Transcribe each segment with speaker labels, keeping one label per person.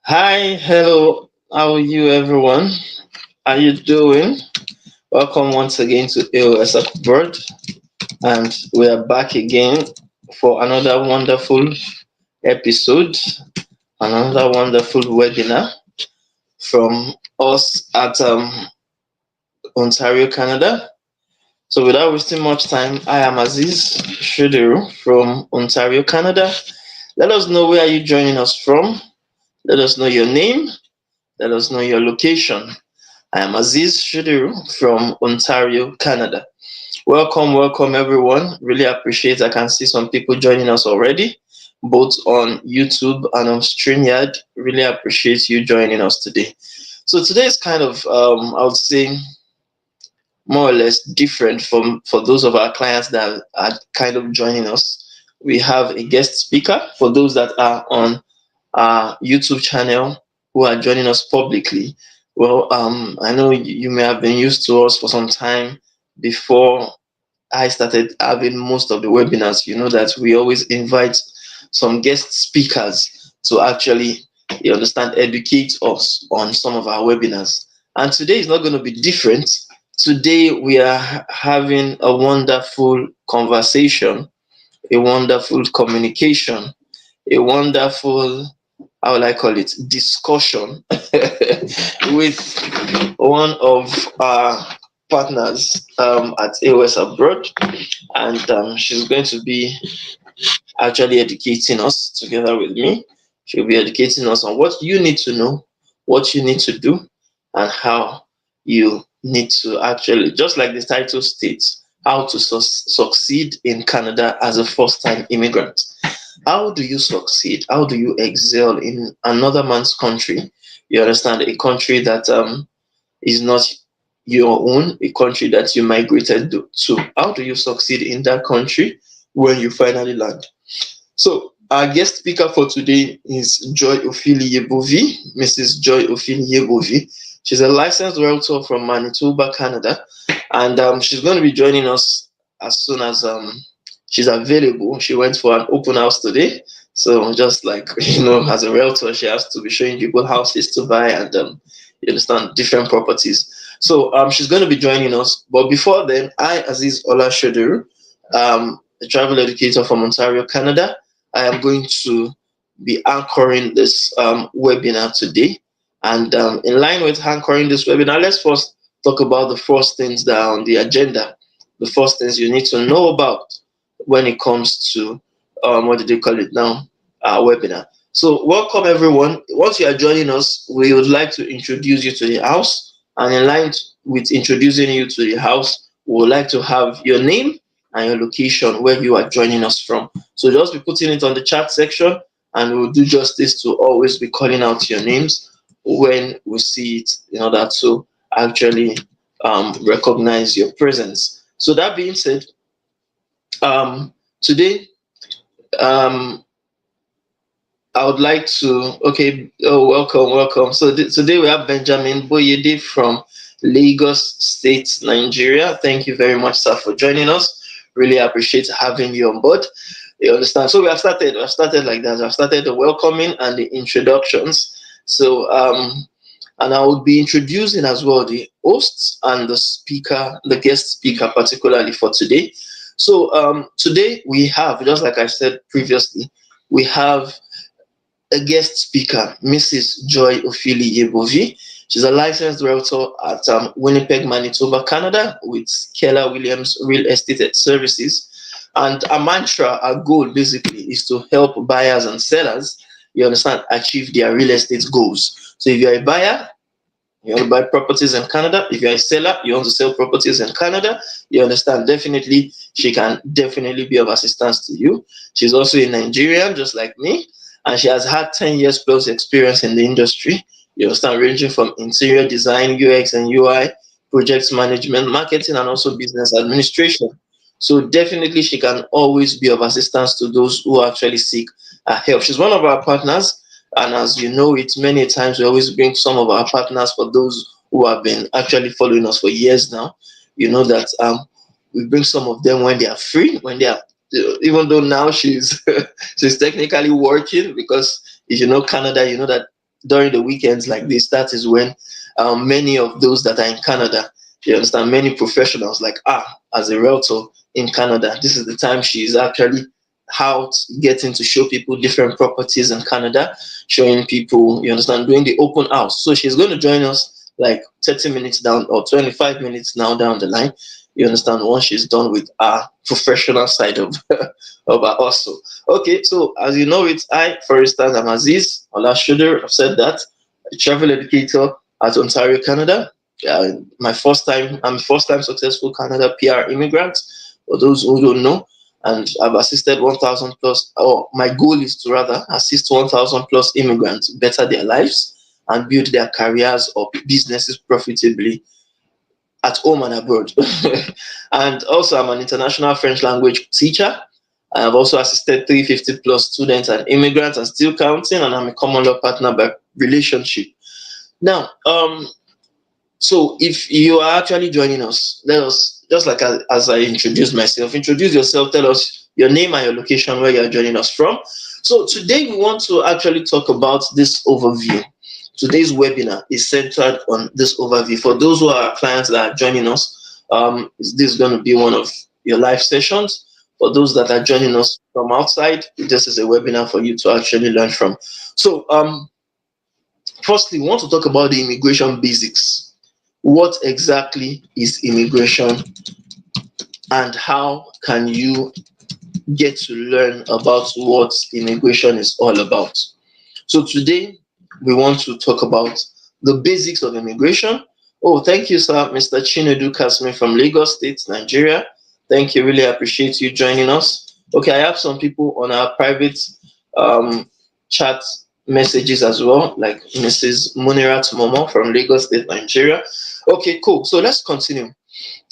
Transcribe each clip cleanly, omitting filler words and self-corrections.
Speaker 1: Hi, hello, how are you everyone? How you doing? Welcome once again to A.O.S Abroad, and we are back again for another wonderful episode, another wonderful webinar from us at Ontario, Canada. So without wasting much time, I am Aziz Shudiru from Ontario, Canada. Let us know where you joining us from. Let us know your name. Let us know your location. I am Aziz Shudiru from Ontario, Canada. Welcome, welcome everyone. Really appreciate I can see some people joining us already, both on YouTube and on StreamYard. Really appreciate you joining us today. So today is kind of I would say more or less different from for those of our clients that are kind of joining us. We have a guest speaker for those that are on our YouTube channel who are joining us publicly. Well, I know you may have been used to us for some time before I started having most of the webinars. You know that we always invite some guest speakers to actually, you understand, educate us on some of our webinars. And today is not going to be different. Today we are having a wonderful conversation, a wonderful communication, a wonderful, how will I call it, discussion with one of our partners at A.O.S Abroad, and she's going to be actually educating us together with me. She'll be educating us on what you need to know, what you need to do, and how you need to actually, just like the title states, how to succeed in Canada as a first time immigrant. How do you succeed? How do you excel in another man's country? You understand, a country that is not your own, a country that you migrated to. How do you succeed in that country when you finally land? So our guest speaker for today is Joy Ophili Yebovi, Mrs. Joy Ophili Yebovi. She's a licensed realtor from Manitoba, Canada, and she's going to be joining us as soon as she's available. She went for an open house today, so just like as a realtor, she has to be showing people houses to buy and you understand, different properties. So she's going to be joining us. But before then, I, Aziz Ola Shodur, a travel educator from Ontario, Canada, I am going to be anchoring this webinar today. And in line with anchoring this webinar, let's first talk about the first things that are on the agenda, the first things you need to know about when it comes to, what do they call it now, webinar. So welcome everyone. Once you are joining us, we would like to introduce you to the house. And in line with introducing you to the house, we would like to have your name and your location where you are joining us from. So just be putting it on the chat section, and we'll do justice to always be calling out your names when we see it in order to actually recognize your presence. So that being said, today um, I would like to, okay, oh, welcome, welcome. So today we have Benjamin Boyede from Lagos State, Nigeria. Thank you very much, sir, for joining us. Really appreciate having you on board. You understand? So we have started like that. I've started the welcoming and the introductions. So, and I will be introducing as well the hosts and the speaker, the guest speaker, particularly for today. So, today we have, just like I said previously, we have a guest speaker, Mrs. Joy Ophili Yebovi. She's a licensed realtor at Winnipeg, Manitoba, Canada, with Keller Williams Real Estate Services. And our mantra, our goal basically, is to help buyers and sellers, you understand, achieve their real estate goals. So if you're a buyer, you want to buy properties in Canada. If you're a seller, you want to sell properties in Canada, you understand, definitely, she can definitely be of assistance to you. She's also a Nigerian, just like me, and she has had 10 years plus experience in the industry. You understand, ranging from interior design, UX and UI, project management, marketing, and also business administration. So definitely she can always be of assistance to those who actually seek help. She's one of our partners, and as you know, it many times we always bring some of our partners for those who have been actually following us for years now. You know that we bring some of them when they are free, when they are, even though now she's she's technically working, because if you know Canada, you know that during the weekends like this, that is when many of those that are in Canada, you understand, many professionals like as a realtor in Canada, this is the time she is actually out getting to show people different properties in Canada, showing people, you understand, doing the open house. So she's going to join us like 30 minutes down or 25 minutes now down the line. You understand, once she's done with our professional side of of our hustle. Okay, so as you know it, I, for instance, I'm Aziz Olashuder. I've said that, a travel educator at Ontario, Canada. I'm first time successful Canada PR immigrant, for those who don't know. And I've assisted 1,000 plus, or my goal is to rather assist 1,000 plus immigrants better their lives and build their careers or businesses profitably at home and abroad. And also, I'm an international French language teacher. I have also assisted 350 plus students and immigrants and still counting, and I'm a common law partner by relationship. Now, so if you are actually joining us, let us, just like as I introduced myself, introduce yourself, tell us your name and your location where you're joining us from. So today we want to actually talk about this overview. Today's webinar is centered on this overview. For those who are clients that are joining us, this is going to be one of your live sessions. For those that are joining us from outside, this is a webinar for you to actually learn from. So firstly, we want to talk about the immigration basics. What exactly is immigration and how can you get to learn about what immigration is all about? So today we want to talk about the basics of immigration. Oh, thank you, sir, Mr. Chinedu Kasmi from Lagos State, Nigeria. Thank you. Really appreciate you joining us. Okay, I have some people on our private chat messages as well, like Mrs. Munirat Momo from Lagos State, Nigeria. Okay, cool. So let's continue.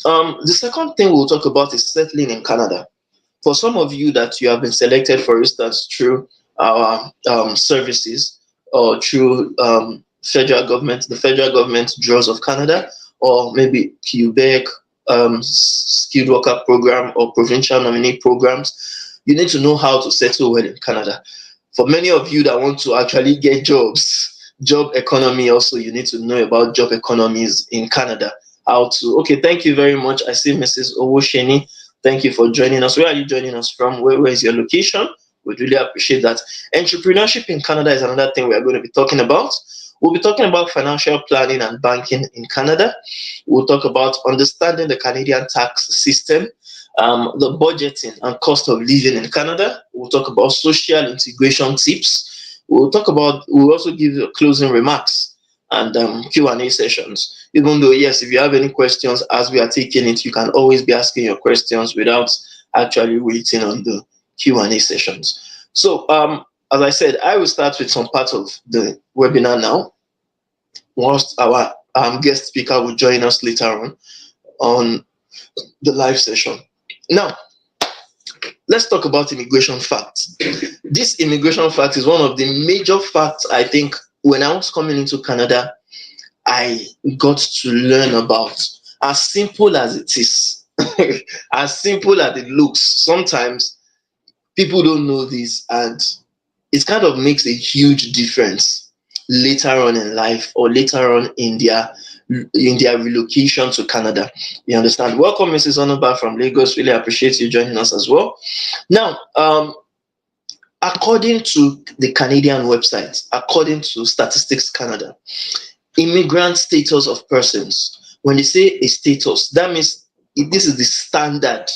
Speaker 1: The second thing we'll talk about is settling in Canada. For some of you that you have been selected, for instance, through our services or through federal government, the federal government draws of Canada, or maybe Quebec skilled worker program or provincial nominee programs, you need to know how to settle well in Canada. For many of you that want to actually get jobs, job economy also, you need to know about job economies in Canada. How to, okay, thank you very much. I see Mrs. Owosheni. Thank you for joining us. Where are you joining us from? Where is your location? We'd really appreciate that. Entrepreneurship in Canada is another thing we're going to be talking about. We'll be talking about financial planning and banking in Canada. We'll talk about understanding the Canadian tax system, the budgeting and cost of living in Canada. We'll talk about social integration tips. We'll also give you closing remarks and Q&A sessions. Even though, yes, if you have any questions as we are taking it, you can always be asking your questions without actually waiting on the Q&A sessions. So, as I said, I will start with some part of the webinar now. Whilst our guest speaker will join us later on the live session. Now, let's talk about immigration facts. This immigration fact is one of the major facts I think when I was coming into Canada, I got to learn about. As simple as it is, as simple as it looks, sometimes people don't know this, and it kind of makes a huge difference later on in life or later on in their relocation to Canada. You understand? Welcome, Mrs. Onoba from Lagos. Really appreciate you joining us as well. Now, according to the Canadian website, according to Statistics Canada, immigrant status of persons, when they say a status, that means this is the standard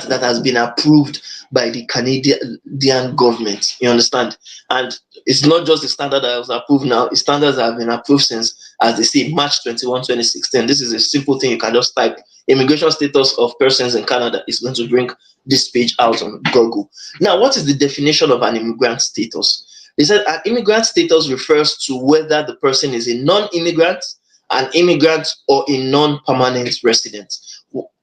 Speaker 1: that has been approved by the Canadian government. You understand? And it's not just the standard that was approved now, it's standards that have been approved since, as they say, March 21, 2016. This is a simple thing. You can just type immigration status of persons in Canada. It's going to bring this page out on Google. Now, what is the definition of an immigrant status? They said an immigrant status refers to whether the person is a non-immigrant, an immigrant, or a non-permanent resident.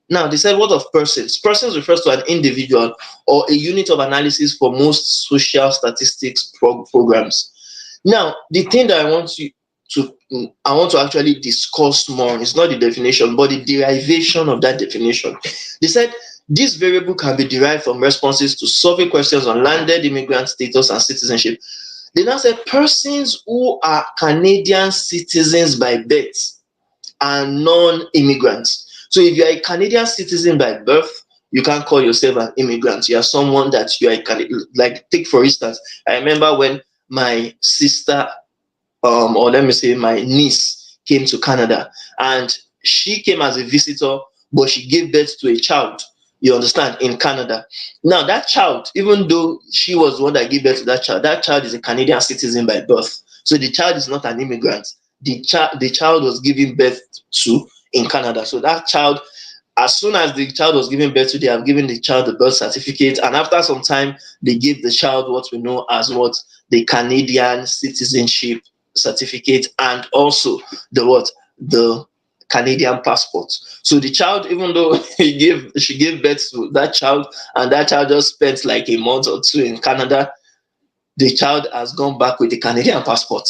Speaker 1: Now, they said, what of persons? Persons refers to an individual or a unit of analysis for most social statistics programs. Now, the thing that I want to actually discuss more is not the definition, but the derivation of that definition. They said this variable can be derived from responses to survey questions on landed immigrant status and citizenship. They now said persons who are Canadian citizens by birth and non-immigrants. So if you are a Canadian citizen by birth, you can't call yourself an immigrant. You are someone that you are a Canadian. Like, take for instance, I remember when my sister, or let me say my niece, came to Canada, and she came as a visitor, but she gave birth to a child. You understand, in Canada. Now that child, even though she was the one that gave birth to that child is a Canadian citizen by birth. So the child is not an immigrant. The child was given birth to in Canada. So that child, as soon as the child was given birth to, they have given the child the birth certificate, and after some time, they give the child what we know as what the Canadian citizenship certificate, and also the Canadian passport. So the child, even though she gave birth to that child, and that child just spent like a month or two in Canada, the child has gone back with the Canadian passport.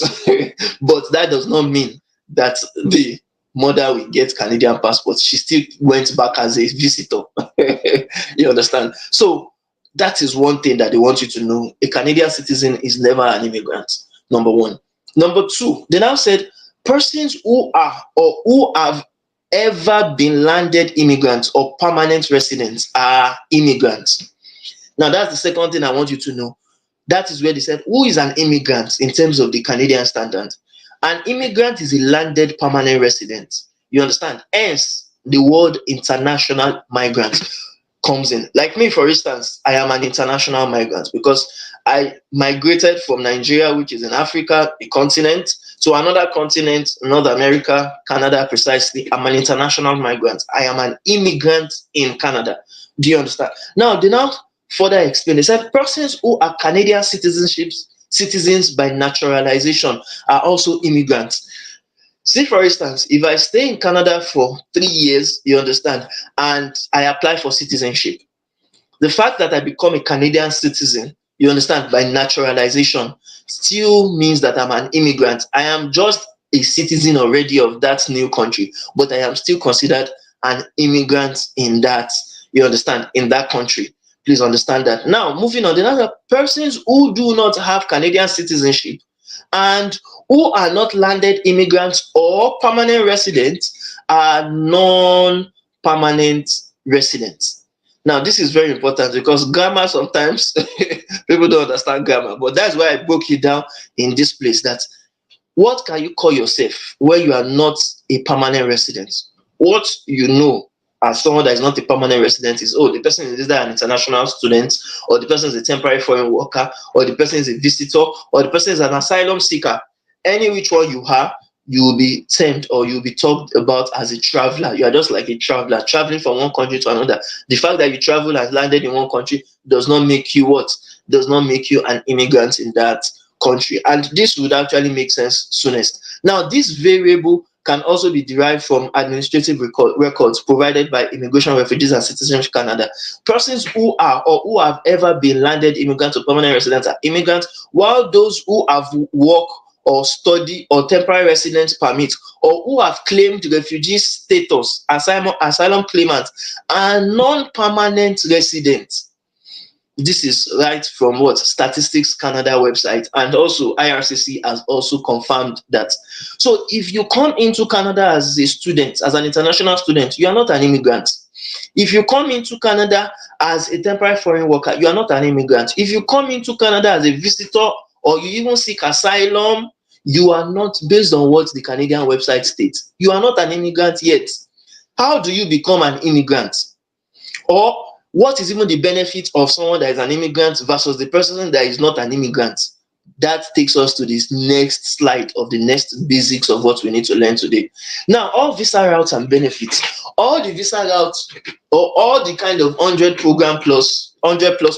Speaker 1: But that does not mean that the mother will get Canadian passport. She still went back as a visitor. You understand? So that is one thing that they want you to know. A Canadian citizen is never an immigrant, number one. Number two, they now said persons who are or who have ever been landed immigrants or permanent residents are immigrants. Now, that's the second thing I want you to know. That is where they said, who is an immigrant in terms of the Canadian standard? An immigrant is a landed permanent resident. You understand? Hence, the word international migrant comes in. Like me, for instance, I am an international migrant because I migrated from Nigeria, which is in Africa, a continent, to another continent, North America, Canada precisely. I'm an international migrant. I am an immigrant in Canada. Do you understand? Now, they now further explain. They said persons who are Canadian citizens by naturalization are also immigrants. See, for instance, if I stay in Canada for 3 years, you understand, and I apply for citizenship, the fact that I become a Canadian citizen, you understand, by naturalization, still means that I'm an immigrant. I am just a citizen already of that new country, but I am still considered an immigrant in that, you understand, in that country. Please understand that. Now, moving on, there are persons who do not have Canadian citizenship and who are not landed immigrants or permanent residents are non-permanent residents. Now, this is very important because grammar sometimes people don't understand grammar, but that's why I broke it down in this place. That what can you call yourself where you are not a permanent resident? What you know as someone that is not a permanent resident is, oh, the person is either an international student, or the person is a temporary foreign worker, or the person is a visitor, or the person is an asylum seeker. Any which one you are, you will be termed or you'll be talked about as a traveler. You are just like a traveler traveling from one country to another. The fact that you travel and landed in one country does not make you what? Does not make you an immigrant in that country. And this would actually make sense soonest. Now, this variable can also be derived from administrative records provided by Immigration, Refugees and Citizenship Canada. Persons who are or who have ever been landed immigrants or permanent residents are immigrants, while those who have work or study or temporary residence permit or who have claimed refugee status, asylum claimants, are non-permanent residents. This is right from what Statistics Canada website, and also IRCC has also confirmed that. So if you come into Canada as a student, as an international student, you are not an immigrant. If you come into Canada as a temporary foreign worker, you are not an immigrant. If you come into Canada as a visitor or you even seek asylum, you are not, based on what the Canadian website states, you are not an immigrant yet. How do you become an immigrant? Or what is even the benefit of someone that is an immigrant versus the person that is not an immigrant? That takes us to this next slide of the next basics of what we need to learn today. Now, all visa routes and benefits, all the visa routes or all the kind of 100 plus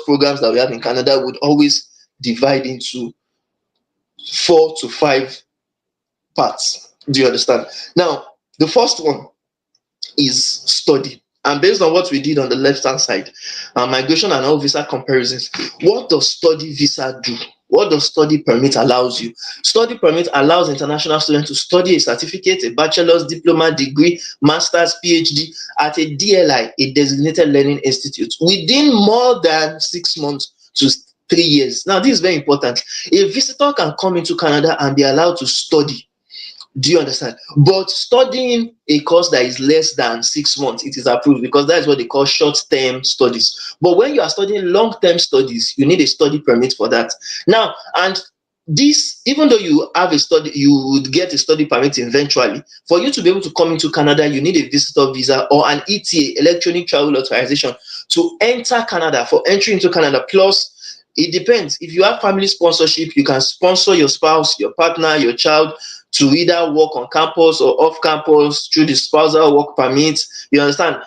Speaker 1: programs that we have in Canada would always divide into 4 to 5 parts. Do you understand? Now, the first one is study. And based on what we did on the left-hand side, migration and all visa comparisons, what does study visa do? What does study permit allows you? Study permit allows international students to study a certificate, a bachelor's, diploma, degree, master's, PhD at a DLI, a designated learning institute, within more than 6 months to 3 years. Now, this is very important. A visitor can come into Canada and be allowed to study. Do you understand? But studying a course that is less than 6 months, it is approved, because that is what they call short-term studies. But when you are studying long-term studies, you need a study permit for that. Now, and this, even though you have a study, you would get a study permit eventually. For you to be able to come into Canada, you need a visitor visa or an ETA, electronic travel authorization, to enter Canada, for entry into Canada. Plus, it depends. If you have family sponsorship, you can sponsor your spouse, your partner, your child to either work on campus or off campus through the spousal work permit. You understand?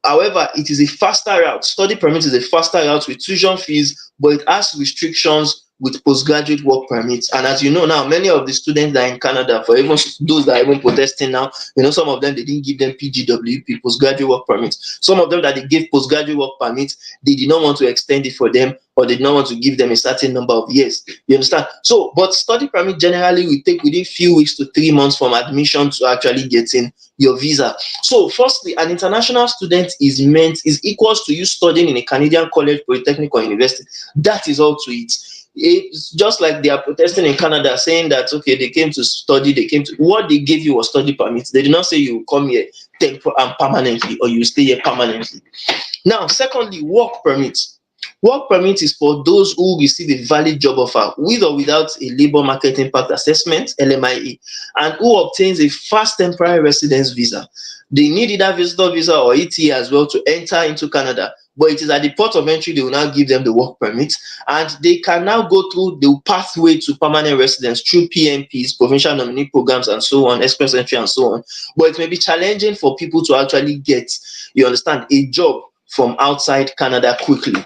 Speaker 1: However, it is a faster route. Study permit is a faster route with tuition fees, but it has restrictions with postgraduate work permits. And as you know now, many of the students that are in Canada, for even those that are even protesting now, some of them, they didn't give them PGWP, postgraduate work permits. Some of them that they gave postgraduate work permits, they did not want to extend it for them, or they did not want to give them a certain number of years. You understand? So, but study permit generally will take within few weeks to 3 months from admission to actually getting your visa. So, firstly, an international student is equals to you studying in a Canadian college, polytechnic, or university. That is all to it. It's just like they are protesting in Canada, saying that, okay, they came to study, what they gave you was study permits. They did not say you come here permanently, or you stay here permanently. Now, secondly, work permits. Work permit is for those who receive a valid job offer with or without a labor market impact assessment, LMIA, and who obtains a fast temporary residence visa. They need either visitor visa or ETA as well to enter into Canada, but it is at the port of entry they will now give them the work permit, and they can now go through the pathway to permanent residence through PNPs, provincial nominee programs, and so on, express entry, and so on. But it may be challenging for people to actually get, you understand, a job from outside Canada quickly.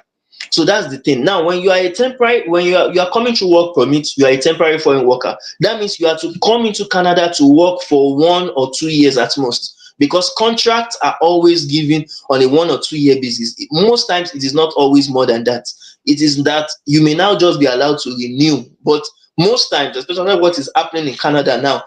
Speaker 1: So that's the thing. Now, when you are a temporary, when you are coming through work permit, you are a temporary foreign worker. That means you are to come into Canada to work for 1 or 2 years at most, because contracts are always given on a 1 or 2 year basis. Most times, it is not always more than that. It is that you may now just be allowed to renew, but most times, especially what is happening in Canada now,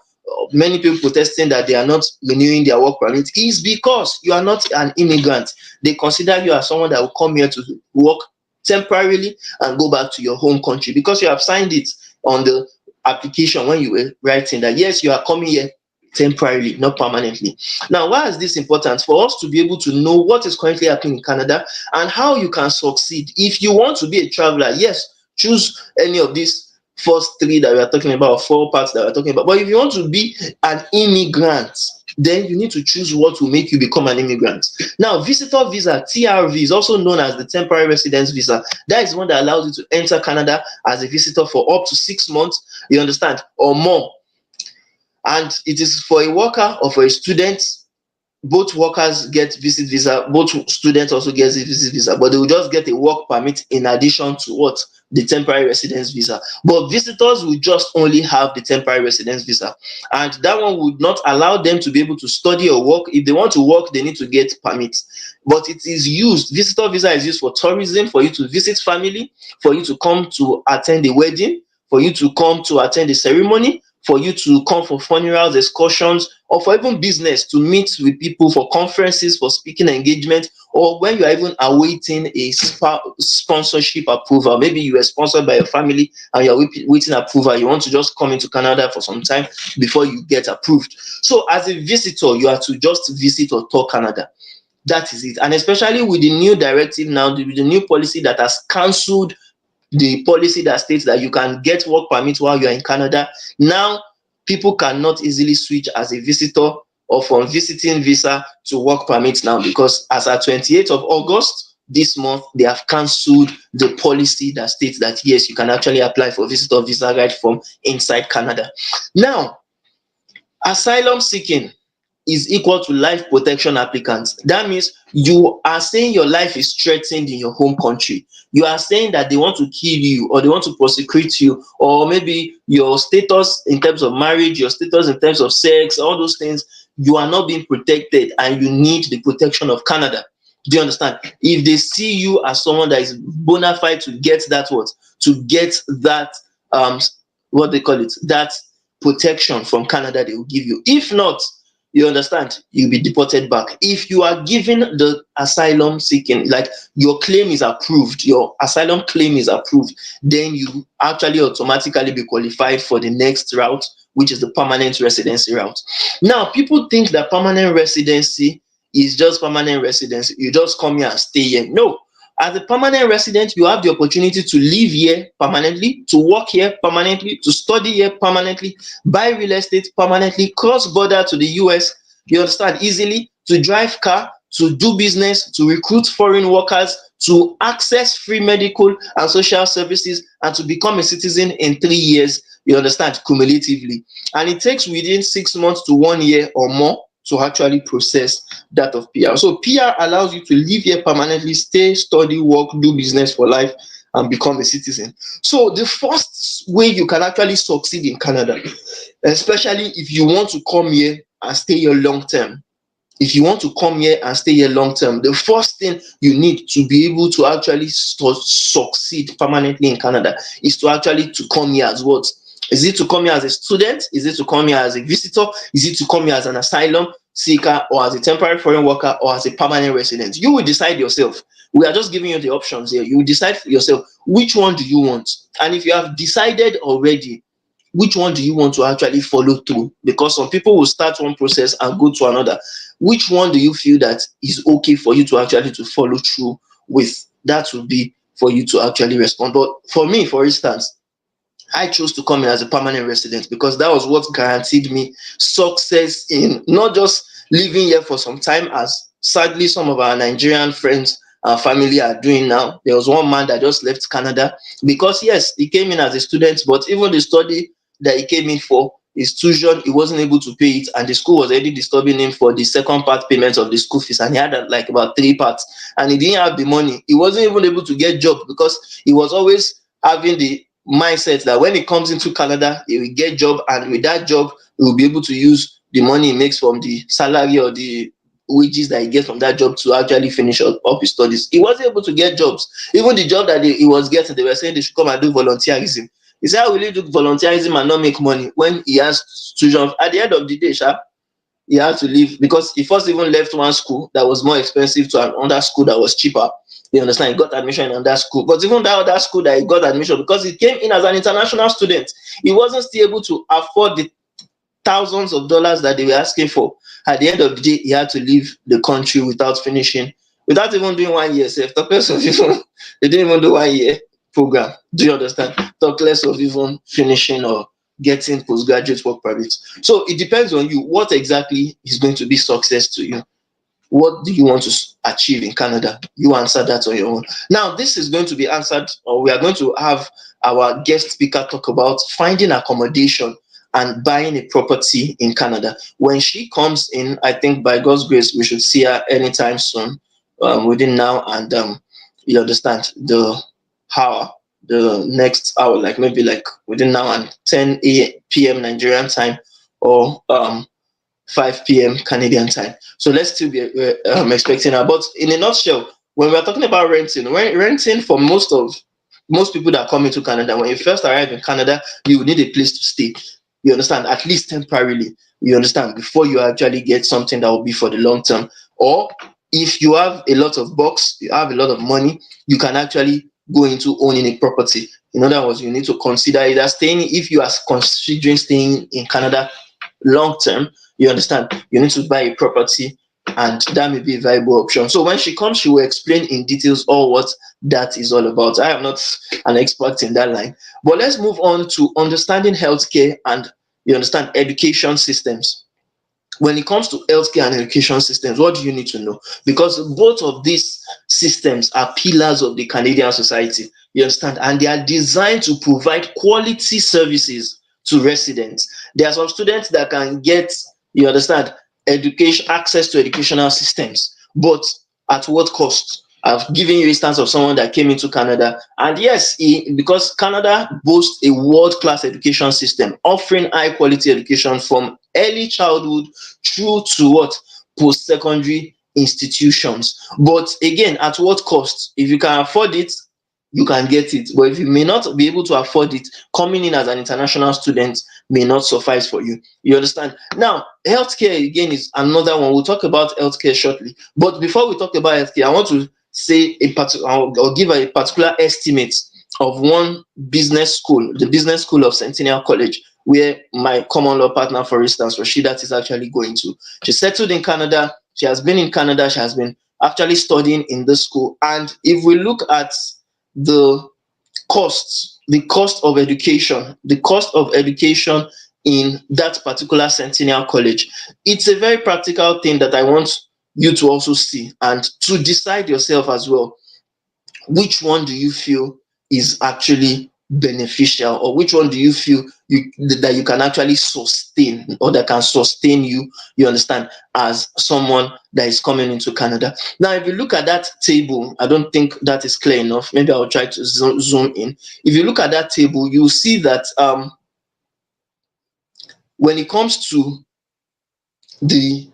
Speaker 1: many people protesting that they are not renewing their work permit, is because you are not an immigrant. They consider you as someone that will come here to work temporarily and go back to your home country, because you have signed it on the application when you were writing that, yes, you are coming here temporarily, not permanently. Now, why is this important? For us to be able to know what is currently happening in Canada and how you can succeed. If you want to be a traveler, yes, choose any of these first three that we are talking about, or 4 parts that we're talking about. But if you want to be an immigrant, then you need to choose what will make you become an immigrant. Now, visitor visa, TRV, is also known as the temporary residence visa. That is one that allows you to enter Canada as a visitor for up to 6 months, you understand, or more. And it is for a worker or for a student. Both workers get visit visa, both students also get a visit visa, but they will just get a work permit in addition to what? The temporary residence visa. But visitors will just only have the temporary residence visa, and that one would not allow them to be able to study or work. If they want to work, they need to get permits. But it is used, visitor visa is used for tourism, for you to visit family, for you to come to attend a wedding, for you to come to attend a ceremony, for you to come for funerals, excursions, or for even business, to meet with people for conferences, for speaking engagement, or when you are even awaiting a sponsorship approval. Maybe you were sponsored by your family and you're waiting approval. You want to just come into Canada for some time before you get approved. So as a visitor, you are to just visit or tour Canada. That is it. And especially with the new directive now, with the new policy that has cancelled the policy that states that you can get work permit while you're in Canada. Now, people cannot easily switch as a visitor or from visiting visa to work permit now, because as at 28th of August this month, they have cancelled the policy that states that, yes, you can actually apply for visitor visa right from inside Canada. Now, asylum seeking is equal to life protection applicants. That means you are saying your life is threatened in your home country. You are saying that they want to kill you, or they want to prosecute you, or maybe your status in terms of marriage, your status in terms of sex, all those things, you are not being protected and you need the protection of Canada. Do you understand? If they see you as someone that is bona fide to get that what they call it, that protection from Canada, they will give you. If not, You understand? You'll be deported back. If you are given the asylum seeking, like your claim is approved, your asylum claim is approved, then you actually automatically be qualified for the next route, which is the permanent residency route. Now, people think that permanent residency is just permanent residency. You just come here and stay here. No. As a permanent resident, you have the opportunity to live here permanently, to work here permanently, to study here permanently, buy real estate permanently, cross border to the US, you understand, easily, to drive car, to do business, to recruit foreign workers, to access free medical and social services, and to become a citizen in 3 years, you understand, cumulatively. And it takes within 6 months to 1 year or more to actually process that of PR. So PR allows you to live here permanently, stay, study, work, do business for life, and become a citizen. So the first way you can actually succeed in Canada, especially if you want to come here and stay here long term, if you want to come here and stay here long term, the first thing you need to be able to actually succeed permanently in Canada is to actually to come here as what? Is it to come here as a student? Is it to come here as a visitor? Is it to come here as an asylum seeker, or as a temporary foreign worker, or as a permanent resident? You will decide yourself. We are just giving you the options here. You will decide for yourself which one do you want. And if you have decided already, which one do you want to actually follow through? Because some people will start one process and go to another. Which one do you feel that is okay for you to actually to follow through with? That would be for you to actually respond. But for me, for instance, I chose to come in as a permanent resident because that was what guaranteed me success in not just living here for some time, as sadly some of our Nigerian friends and family are doing now. There was one man that just left Canada because, yes, he came in as a student, but even the study that he came in for, his tuition, he wasn't able to pay it, and the school was already disturbing him for the second part payment of the school fees, and he had like about 3 parts, and he didn't have the money. He wasn't even able to get job because he was always having the mindset that when he comes into Canada, he will get job, and with that job, he will be able to use the money he makes from the salary or the wages that he gets from that job to actually finish up his studies. He wasn't able to get jobs. Even the job that he was getting, they were saying they should come and do volunteerism. He said, how will he do volunteerism and not make money when he has student? At the end of the day, he had to leave because he first even left one school that was more expensive to another school that was cheaper. You understand? He got admission in that school. But even that other school that he got admission, because he came in as an international student, he wasn't still able to afford the thousands of dollars that they were asking for. At the end of the day, he had to leave the country without finishing, without even doing 1 year. Talk less of even, they didn't even do 1 year program. Do you understand? Talk less of even finishing or getting postgraduate work permits. So it depends on you. What exactly is going to be success to you? What do you want to achieve in Canada? You answer that on your own. Now, this is going to be answered, or we are going to have our guest speaker talk about finding accommodation and buying a property in Canada. When she comes in, I think by God's grace, we should see her anytime soon, within now and you understand the next hour, like maybe like within now and 10 p.m. Nigerian time, or 5 p.m. Canadian time. So let's still be expecting her. But in a nutshell, when we're talking about renting for most people that come into Canada, when you first arrive in Canada, you will need a place to stay. You understand? At least temporarily. You understand? Before you actually get something that will be for the long term. Or if you have a lot of bucks, you have a lot of money, you can actually go into owning a property. In other words, you need to consider either staying, if you are considering staying in Canada long term, you understand, you need to buy a property, and that may be a viable option. So when she comes, she will explain in details all what that is all about. I am not an expert in that line, but let's move on to understanding healthcare and, you understand, education systems. When it comes to healthcare and education systems, what do you need to know? Because both of these systems are pillars of the Canadian society, you understand, and they are designed to provide quality services to residents. There are some students that can get, you understand, education, access to educational systems, but at what cost? I've given you instance of someone that came into Canada, and yes, because Canada boasts a world-class education system offering high-quality education from early childhood through to what, post-secondary institutions. But again, at what cost? If you can afford it, you can get it. But if you may not be able to afford it, coming in as an international student may not suffice for you. You understand? Now, healthcare again is another one. We'll talk about healthcare shortly. But before we talk about healthcare, I want to say a particular or give a particular estimate of one business school, the business school of Centennial College, where my common law partner, for instance, Rashidat, is actually going to. She settled in Canada. She has been in Canada. She has been actually studying in this school. And if we look at the the cost of education in that particular Centennial College, it's a very practical thing that I want you to also see and to decide yourself as well. Which one do you feel is actually beneficial, or which one do you feel that you can actually sustain, or that can sustain you, you understand, as someone that is coming into Canada? Now, if you look at that table, I don't think that is clear enough. Maybe I'll try to zoom in. If you look at that table, you'll see that when it comes to the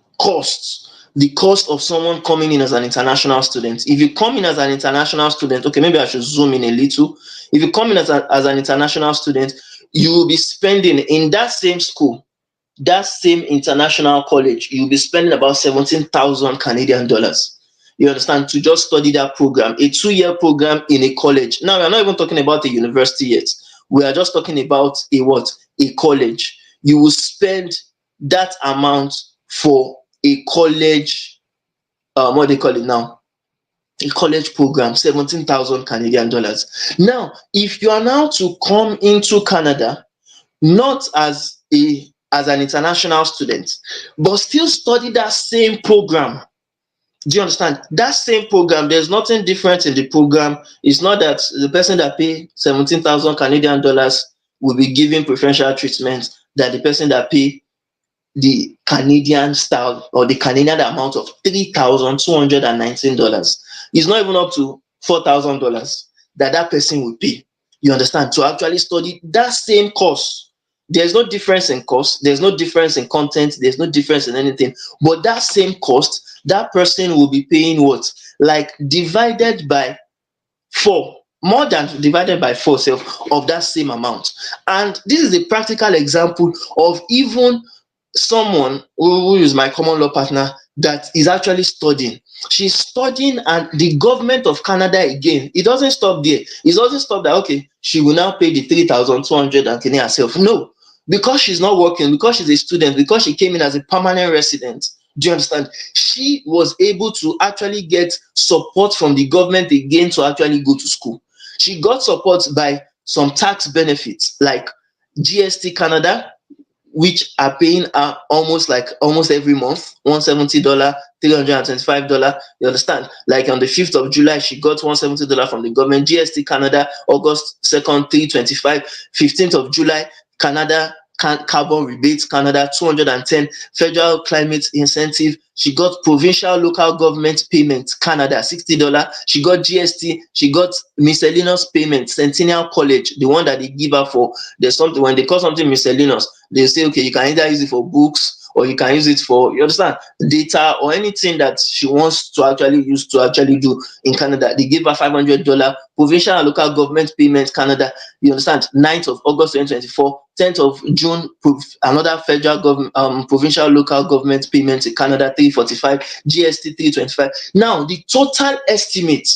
Speaker 1: the cost of someone coming in as an international student. If you come in as an international student, okay, maybe I should zoom in a little. If you come in as an international student, you will be spending in that same school, that same international college, you'll be spending about 17,000 Canadian dollars. You understand? To just study that program, a 2-year program in a college. Now, we're not even talking about a university yet. We are just talking about a what? A college. You will spend that amount for a college, what they call it now? A college program, 17,000 Canadian dollars. Now, if you are now to come into Canada, not as an international student, but still study that same program. Do you understand? That same program, there's nothing different in the program. It's not that the person that pay 17,000 Canadian dollars will be given preferential treatment than the person that pay the Canadian style or the Canadian amount of $3,219. It's not even up to $4,000 that person will pay. You understand? To actually study that same course. There's no difference in cost, there's no difference in content, there's no difference in anything. But that same cost, that person will be paying what? Like divided by 4, more than divided by 4 of that same amount. And this is a practical example of even someone who is my common law partner that is actually studying. She's studying, and the government of Canada, again, it doesn't stop there. It doesn't stop that, okay, she will now pay the 3,200 and Canadian herself. No, because she's not working, because she's a student, because she came in as a permanent resident. Do you understand? She was able to actually get support from the government again to actually go to school. She got support by some tax benefits like GST Canada, which are paying her almost every month, $170, $325. You understand? Like on the 5th of July, she got $170 from the government. GST Canada, August 2nd, $325. 15th of July, Canada carbon rebates Canada, 210. Federal climate incentive. She got provincial local government payment Canada, $60. She got GST. She got miscellaneous payment Centennial College, the one that they give her for. There's something when they call something miscellaneous, they say, okay, you can either use it for books or you can use it for, you understand, data or anything that she wants to actually use to actually do in Canada. They give her $500 provincial and local government payment Canada. You understand? 9th of August 2024, 10th of June, another federal government, provincial local government payment in Canada, 345, GST 325. Now, the total estimate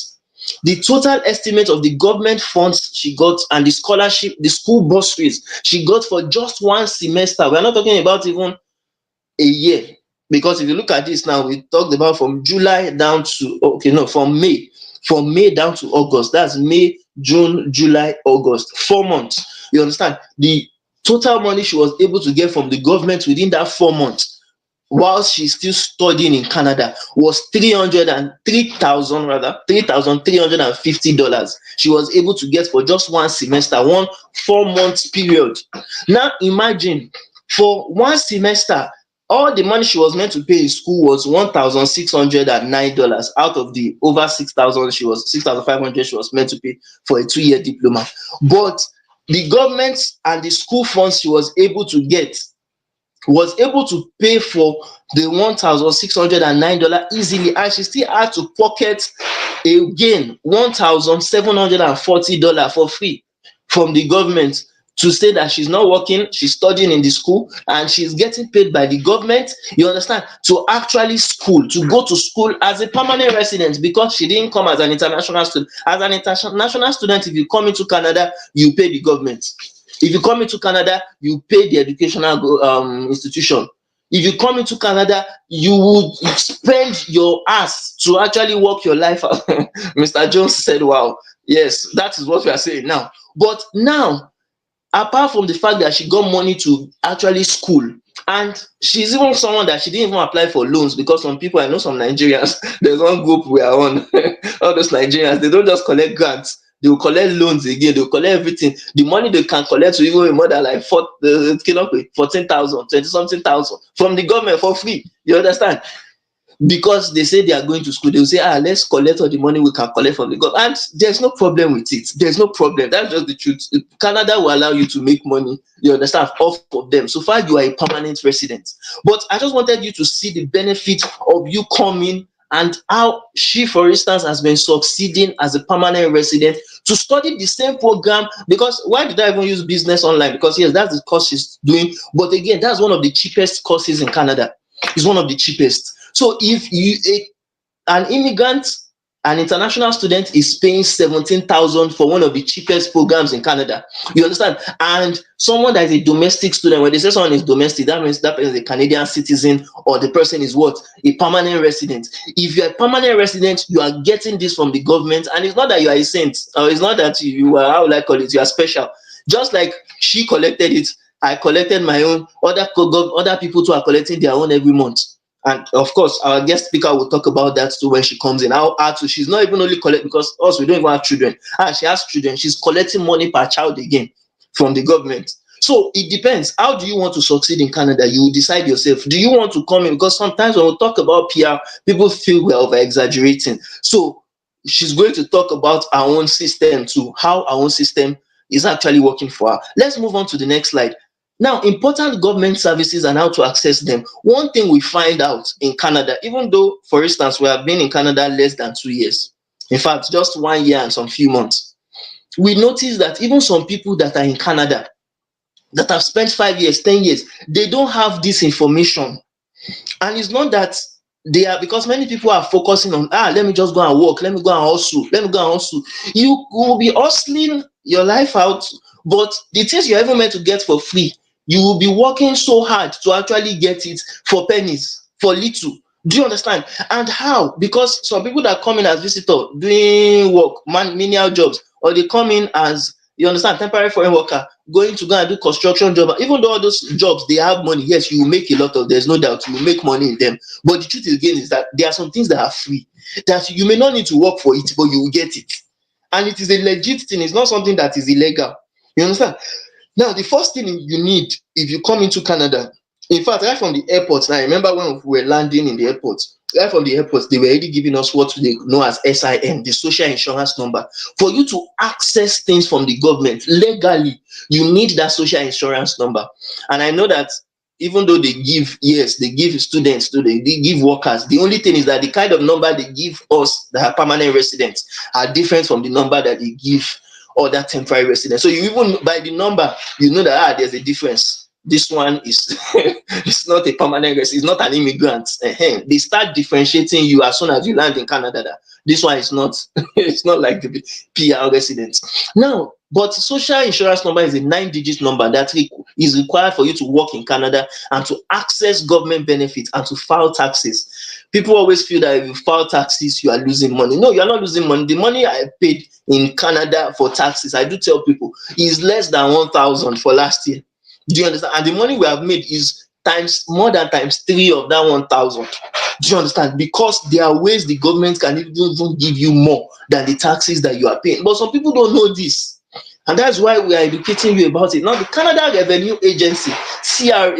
Speaker 1: of the government funds she got and the scholarship, the school bursaries she got for just one semester. We're not talking about even a year, because if you look at this now, we talked about from July down to, okay, no, from May down to August. That's May, June, July, August, 4 months. You understand? The total money she was able to get from the government within that 4 months, while she's still studying in Canada, was $3,350. She was able to get for just one semester, one 4-month period. Now imagine, for one semester, all the money she was meant to pay in school was $1,609 out of the over 6,500 she was meant to pay for a 2-year diploma. But the government and the school funds she was able to get was able to pay for the $1,609 easily, and she still had to pocket again $1,740 for free from the government, to say that she's not working, she's studying in the school, and she's getting paid by the government, you understand, to actually school, to go to school as a permanent resident, because she didn't come as an international student. As an international student, if you come into Canada, you pay the government. If you come into Canada, you pay the educational institution. If you come into Canada, you would spend your ass to actually work your life out. Mr. Jones said, wow. Yes, that is what we are saying now. But now, apart from the fact that she got money to actually school, and she's even someone that she didn't even apply for loans, because some people, I know some Nigerians, there's one group we are on, all those Nigerians, they don't just collect grants, they will collect loans again, they will collect everything. The money they can collect will even be more than like 14,000, 20 something thousand from the government for free. You understand? Because they say they are going to school, they will say, let's collect all the money we can collect from the government, and there's no problem with it. There's no problem. That's just the truth. Canada will allow you to make money, you understand, off of them, so far you are a permanent resident. But I just wanted you to see the benefit of you coming, and how she, for instance, has been succeeding as a permanent resident to study the same program. Because why did I even use business online? Because yes, that's the course she's doing, but again, that's one of the cheapest courses in Canada. It's one of the cheapest. So if you an immigrant, an international student is paying 17,000 for one of the cheapest programs in Canada. You understand? And someone that is a domestic student, when they say someone is domestic, that means that person is a Canadian citizen, or the person is what? A permanent resident. If you're a permanent resident, you are getting this from the government, and it's not that you are a saint, or it's not that you are, how would I call it, you are special. Just like she collected it, I collected my own, other people too are collecting their own every month. And of course, our guest speaker will talk about that too when she comes in. How to, she's not even only collect, because us, we don't even have children. She has children. She's collecting money per child again from the government. So it depends. How do you want to succeed in Canada? You decide yourself. Do you want to come in? Because sometimes when we talk about PR, people feel we're over exaggerating. So she's going to talk about our own system too, how our own system is actually working for her. Let's move on to the next slide. Now, important government services and how to access them. One thing we find out in Canada, even though, for instance, we have been in Canada less than 2 years, in fact, just 1 year and some few months, we notice that even some people that are in Canada that have spent 5 years, 10 years, they don't have this information. And it's not that they are, because many people are focusing on, let me just go and work, let me go and hustle, let me go and hustle. You will be hustling your life out, but the things you're even meant to get for free, you will be working so hard to actually get it for pennies, for little. Do you understand? And how? Because some people that come in as visitor doing work, menial jobs, or they come in as, you understand, temporary foreign worker, going to go and do construction job. Even though all those jobs, they have money, yes, you will make a lot of, there's no doubt, you will make money in them. But the truth again is that there are some things that are free, that you may not need to work for it, but you will get it. And it is a legit thing. It's not something that is illegal. You understand? Now, the first thing you need if you come into Canada, in fact, right from the airport, now I remember when we were landing in the airport, right from the airport, they were already giving us what they know as SIN, the social insurance number. For you to access things from the government legally, you need that social insurance number. And I know that even though they give, yes, they give students, they give workers, the only thing is that the kind of number they give us that are permanent residents are different from the number that they give other temporary residents. So you even by the number, you know that there's a difference. This one is it's not a permanent resident, it's not an immigrant. They start differentiating you as soon as you land in Canada. This one is not, it's not like the PR residents. Now, but social insurance number is a 9-digit number that is required for you to work in Canada and to access government benefits and to file taxes. People always feel that if you file taxes, you are losing money. No, you are not losing money. The money I paid in Canada for taxes, I do tell people, is less than 1,000 for last year. Do you understand? And the money we have made is more than times 3 of that 1,000. Do you understand? Because there are ways the government can even give you more than the taxes that you are paying. But some people don't know this. And that's why we are educating you about it. Now, the Canada Revenue Agency, CRA,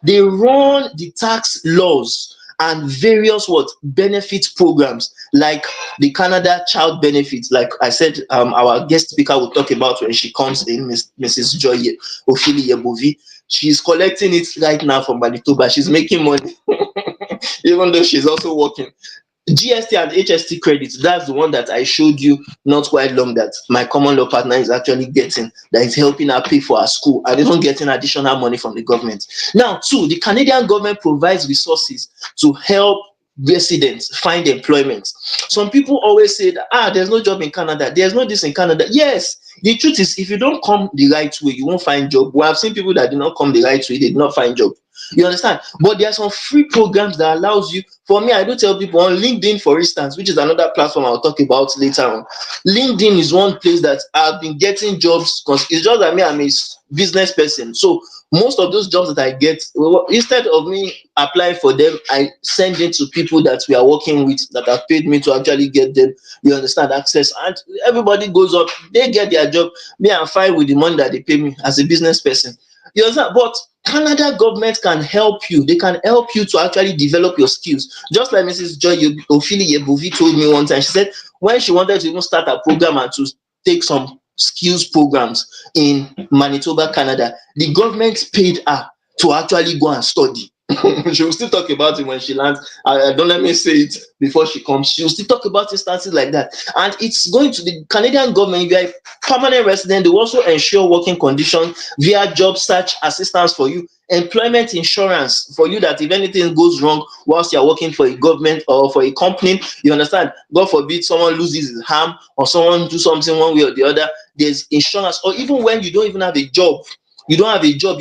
Speaker 1: they run the tax laws and various what benefit programs like the Canada Child Benefits. Like I said, our guest speaker will talk about when she comes in, Mrs. Joy Ophelia Yebovi. She's collecting it right now from Manitoba. She's making money, even though she's also working. GST and HST credits, that's the one that I showed you not quite long that my common law partner is actually getting, that is helping her pay for her school and even getting additional money from the government. Now, two, the Canadian government provides resources to help residents find employment. Some people always say that, there's no job in Canada, there's no this in Canada. Yes, the truth is, if you don't come the right way, you won't find job. We have seen people that did not come the right way, they did not find job. You understand? But there are some free programs that allows you. For me, I do tell people on LinkedIn, for instance, which is another platform I'll talk about later on. LinkedIn is one place that I've been getting jobs, because it's just that me, I'm a business person. So most of those jobs that I get, instead of me applying for them, I send it to people that we are working with that have paid me to actually get them. You understand? Access, and everybody goes up, they get their job. Me, I'm fine with the money that they pay me as a business person. You understand? But Canada government can help you. They can help you to actually develop your skills. Just like Mrs. Joy Ophelia Yebovi told me one time, she said when she wanted to even start a program and to take some skills programs in Manitoba, Canada, the government paid her to actually go and study. She will still talk about it when she lands. Don't let me say it before she comes. She will still talk about it starting like that. And it's going to the Canadian government. If you're a permanent resident, they will also ensure working conditions via job search assistance for you, employment insurance for you, that if anything goes wrong whilst you're working for a government or for a company, you understand, God forbid someone loses his arm or someone do something one way or the other, there's insurance. Or even when you don't even have a job, you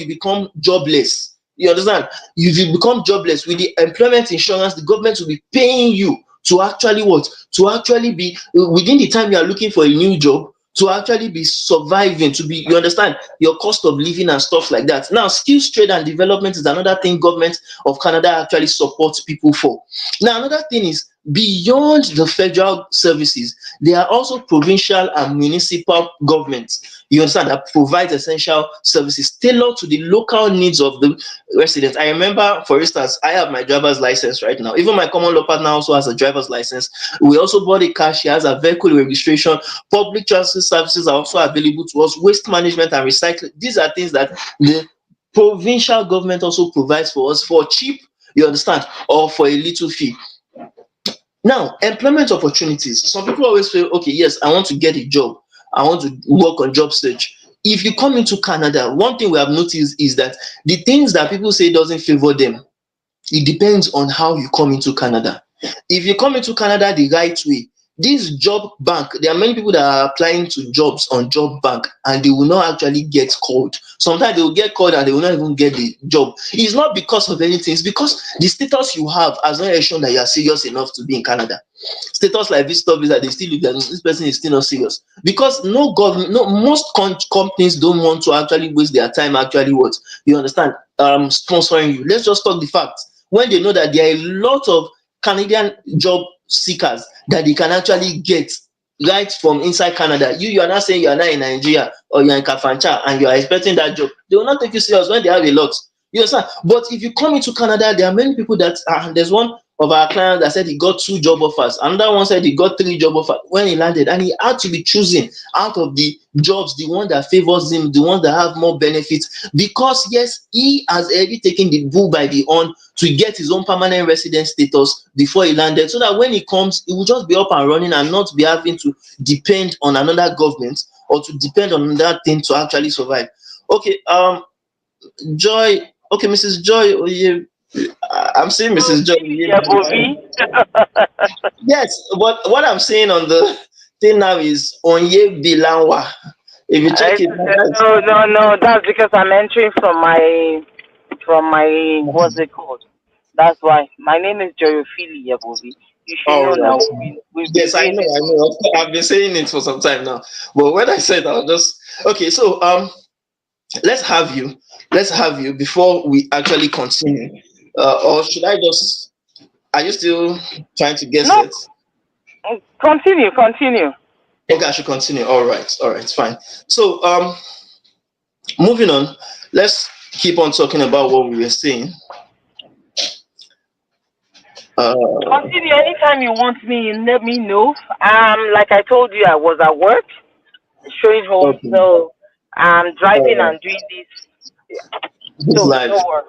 Speaker 1: become jobless. You understand? If you become jobless, with the employment insurance, the government will be paying you to actually what? To actually be within the time you are looking for a new job, to actually be surviving, to be, you understand, your cost of living and stuff like that. Now, skills trade and development is another thing government of Canada actually supports people for. Now, another thing is, beyond the federal services, there are also provincial and municipal governments, you understand, that provide essential services tailored to the local needs of the residents. I remember, for instance, I have my driver's license right now. Even my common law partner also has a driver's license. We also bought a car. She has a vehicle registration. Public transit services are also available to us. Waste management and recycling. These are things that the provincial government also provides for us for cheap, you understand, or for a little fee. Now, employment opportunities. Some people always feel, okay, yes, I want to get a job. I want to work on job search. If you come into Canada, one thing we have noticed is that the things that people say doesn't favor them, it depends on how you come into Canada. If you come into Canada the right way, this job bank, there are many people that are applying to jobs on job bank and they will not actually get called. Sometimes they will get called and they will not even get the job. It's not because of anything, it's because the status you have has not shown that you are serious enough to be in Canada. Status like visitor visa, they still look at this person is still not serious, because no government, no, most companies don't want to actually waste their time actually what, you understand, sponsoring you. Let's just talk the facts. When they know that there are a lot of Canadian job seekers that they can actually get right from inside Canada, you are not saying you are not in Nigeria or you are in Kafancha and you are expecting that job, they will not take you serious when they have a lot. You understand? But if you come into Canada, there are many people that there's one of our clients that said he got 2 job offers. Another one said he got 3 job offers when he landed, and he had to be choosing out of the jobs the one that favors him, the one that have more benefits, because yes, he has already taken the bull by the horn to get his own permanent resident status before he landed, so that when he comes, he will just be up and running and not be having to depend on another government or to depend on another thing to actually survive. Okay, Joy. Okay, Mrs. Joy. I'm saying Mrs. Joy. Yes, but what I'm saying on the thing now is Onye Bilanwa. If you check it,
Speaker 2: No. That's because I'm entering from my what's it called? That's why my name is Joyofili Yabovi. You should
Speaker 1: all
Speaker 2: know
Speaker 1: right.
Speaker 2: now. We've been
Speaker 1: Yes, I
Speaker 2: doing
Speaker 1: know,
Speaker 2: this
Speaker 1: I
Speaker 2: for.
Speaker 1: know. I've been saying it for some time now. But when I said I'll just okay, so let's have you. Let's have you before we actually continue. Or should I just are you still trying to guess
Speaker 2: No,
Speaker 1: it?
Speaker 2: continue.
Speaker 1: Okay, I should continue. All right, fine. So moving on, let's keep on talking about what we were saying. Uh,
Speaker 2: Continue anytime you want me. You let me know. Like I told you, I was at work, showing home,
Speaker 1: okay.
Speaker 2: so I'm driving
Speaker 1: Uh,
Speaker 2: and doing this.
Speaker 1: this
Speaker 2: So
Speaker 1: live.
Speaker 2: no worry.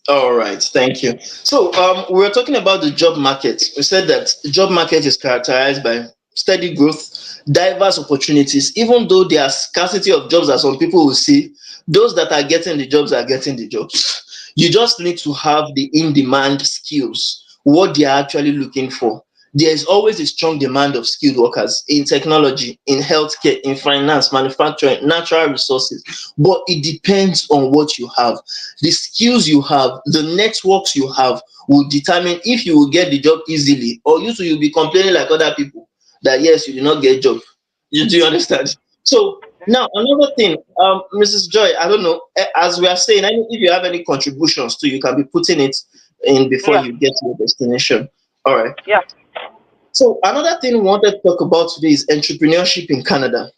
Speaker 1: All right, thank you. So, we were talking about the job market. We said that the job market is characterized by steady growth, diverse opportunities. Even though there are scarcity of jobs, that some people will see, those that are getting the jobs are getting the jobs. You just need to have the in-demand skills, what they are actually looking for. There is always a strong demand of skilled workers in technology, in healthcare, in finance, manufacturing, natural resources. But it depends on what you have. The skills you have, the networks you have will determine if you will get the job easily, or you too you'll be complaining like other people that yes, you did not get job. You do you understand? So now another thing, Mrs. Joy, I don't know, as we are saying, if you have any contributions to, you can be putting it in before
Speaker 2: Yeah,
Speaker 1: you get to your destination. All right.
Speaker 2: yeah.
Speaker 1: So another thing we wanted to talk about today is entrepreneurship in Canada.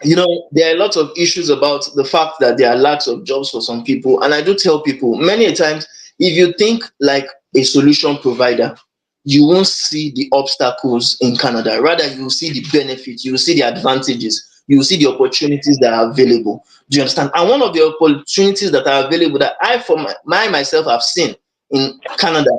Speaker 1: There are lots of issues about the fact that there are lacks of jobs for some people, and I do tell people many a times, if you think like a solution provider, you won't see the obstacles in Canada. Rather, you will see the benefits, you will see the advantages, you will see the opportunities that are available. Do you understand? And one of the opportunities that are available that I for myself have seen in Canada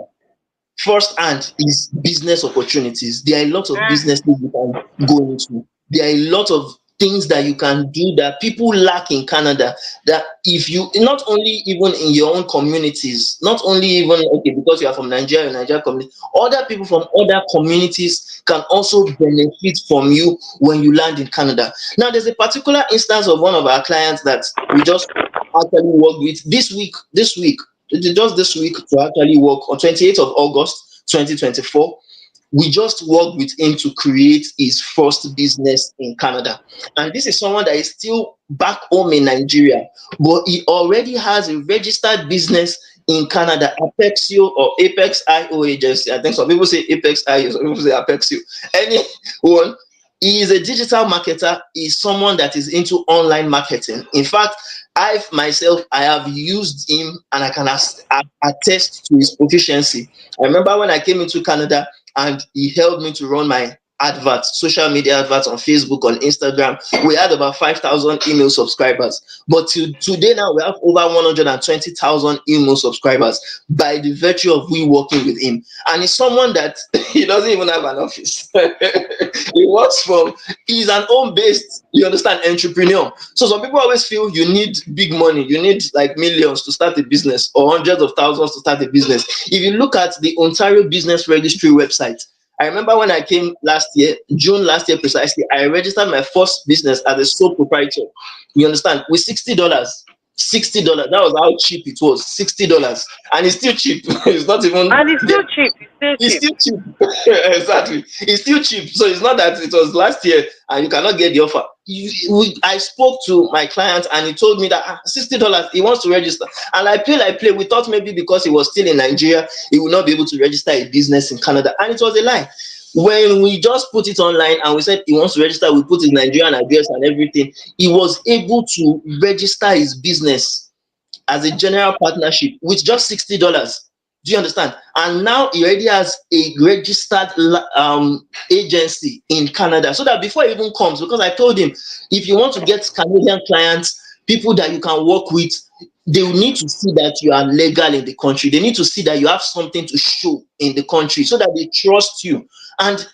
Speaker 1: firsthand is business opportunities. There are a lot of
Speaker 2: Mm,
Speaker 1: businesses you can go into. There are a lot of things that you can do that people lack in Canada. That if you not only even in your own communities, not only even okay because you are from Nigeria community, other people from other communities can also benefit from you when you land in Canada. Now, there's a particular instance of one of our clients that we just actually worked with this week. Just this week to actually work on 28th of August 2024. We just worked with him to create his first business in Canada. And this is someone that is still back home in Nigeria, but he already has a registered business in Canada, Apexio or Apex IO agency. I think some people say Apex IO, some people say Apexio. Anyone, he is a digital marketer, is someone that is into online marketing. In fact, I have used him and I can attest to his proficiency. I remember when I came into Canada and he helped me to run my adverts, social media adverts on Facebook, on Instagram. We had about 5,000 email subscribers. But today now we have over 120,000 email subscribers by the virtue of we working with him. And he's someone that he doesn't even have an office. He works from, he's an home-based, you understand, entrepreneur. So some people always feel you need big money, you need like millions to start a business or hundreds of thousands to start a business. If you look at the Ontario Business Registry website, I remember when I came last year, June last year precisely, I registered my first business as a sole proprietor. You understand? With $60. $60. That was how cheap it was. $60. And it's still cheap. It's not even
Speaker 2: and it's still cheap. It's still
Speaker 1: it's
Speaker 2: cheap.
Speaker 1: still cheap. Exactly. It's still cheap. So it's not that it was last year and you cannot get the offer. I spoke to my client and he told me that $60 he wants to register. And I play. We thought maybe because he was still in Nigeria, he would not be able to register a business in Canada. And it was a lie. When we just put it online and we said he wants to register, we put his Nigerian address and everything. He was able to register his business as a general partnership with just $60. Do you understand? And now he already has a registered agency in Canada. So that before he even comes, because I told him, if you want to get Canadian clients, people that you can work with, they will need to see that you are legal in the country. They need to see that you have something to show in the country so that they trust you. And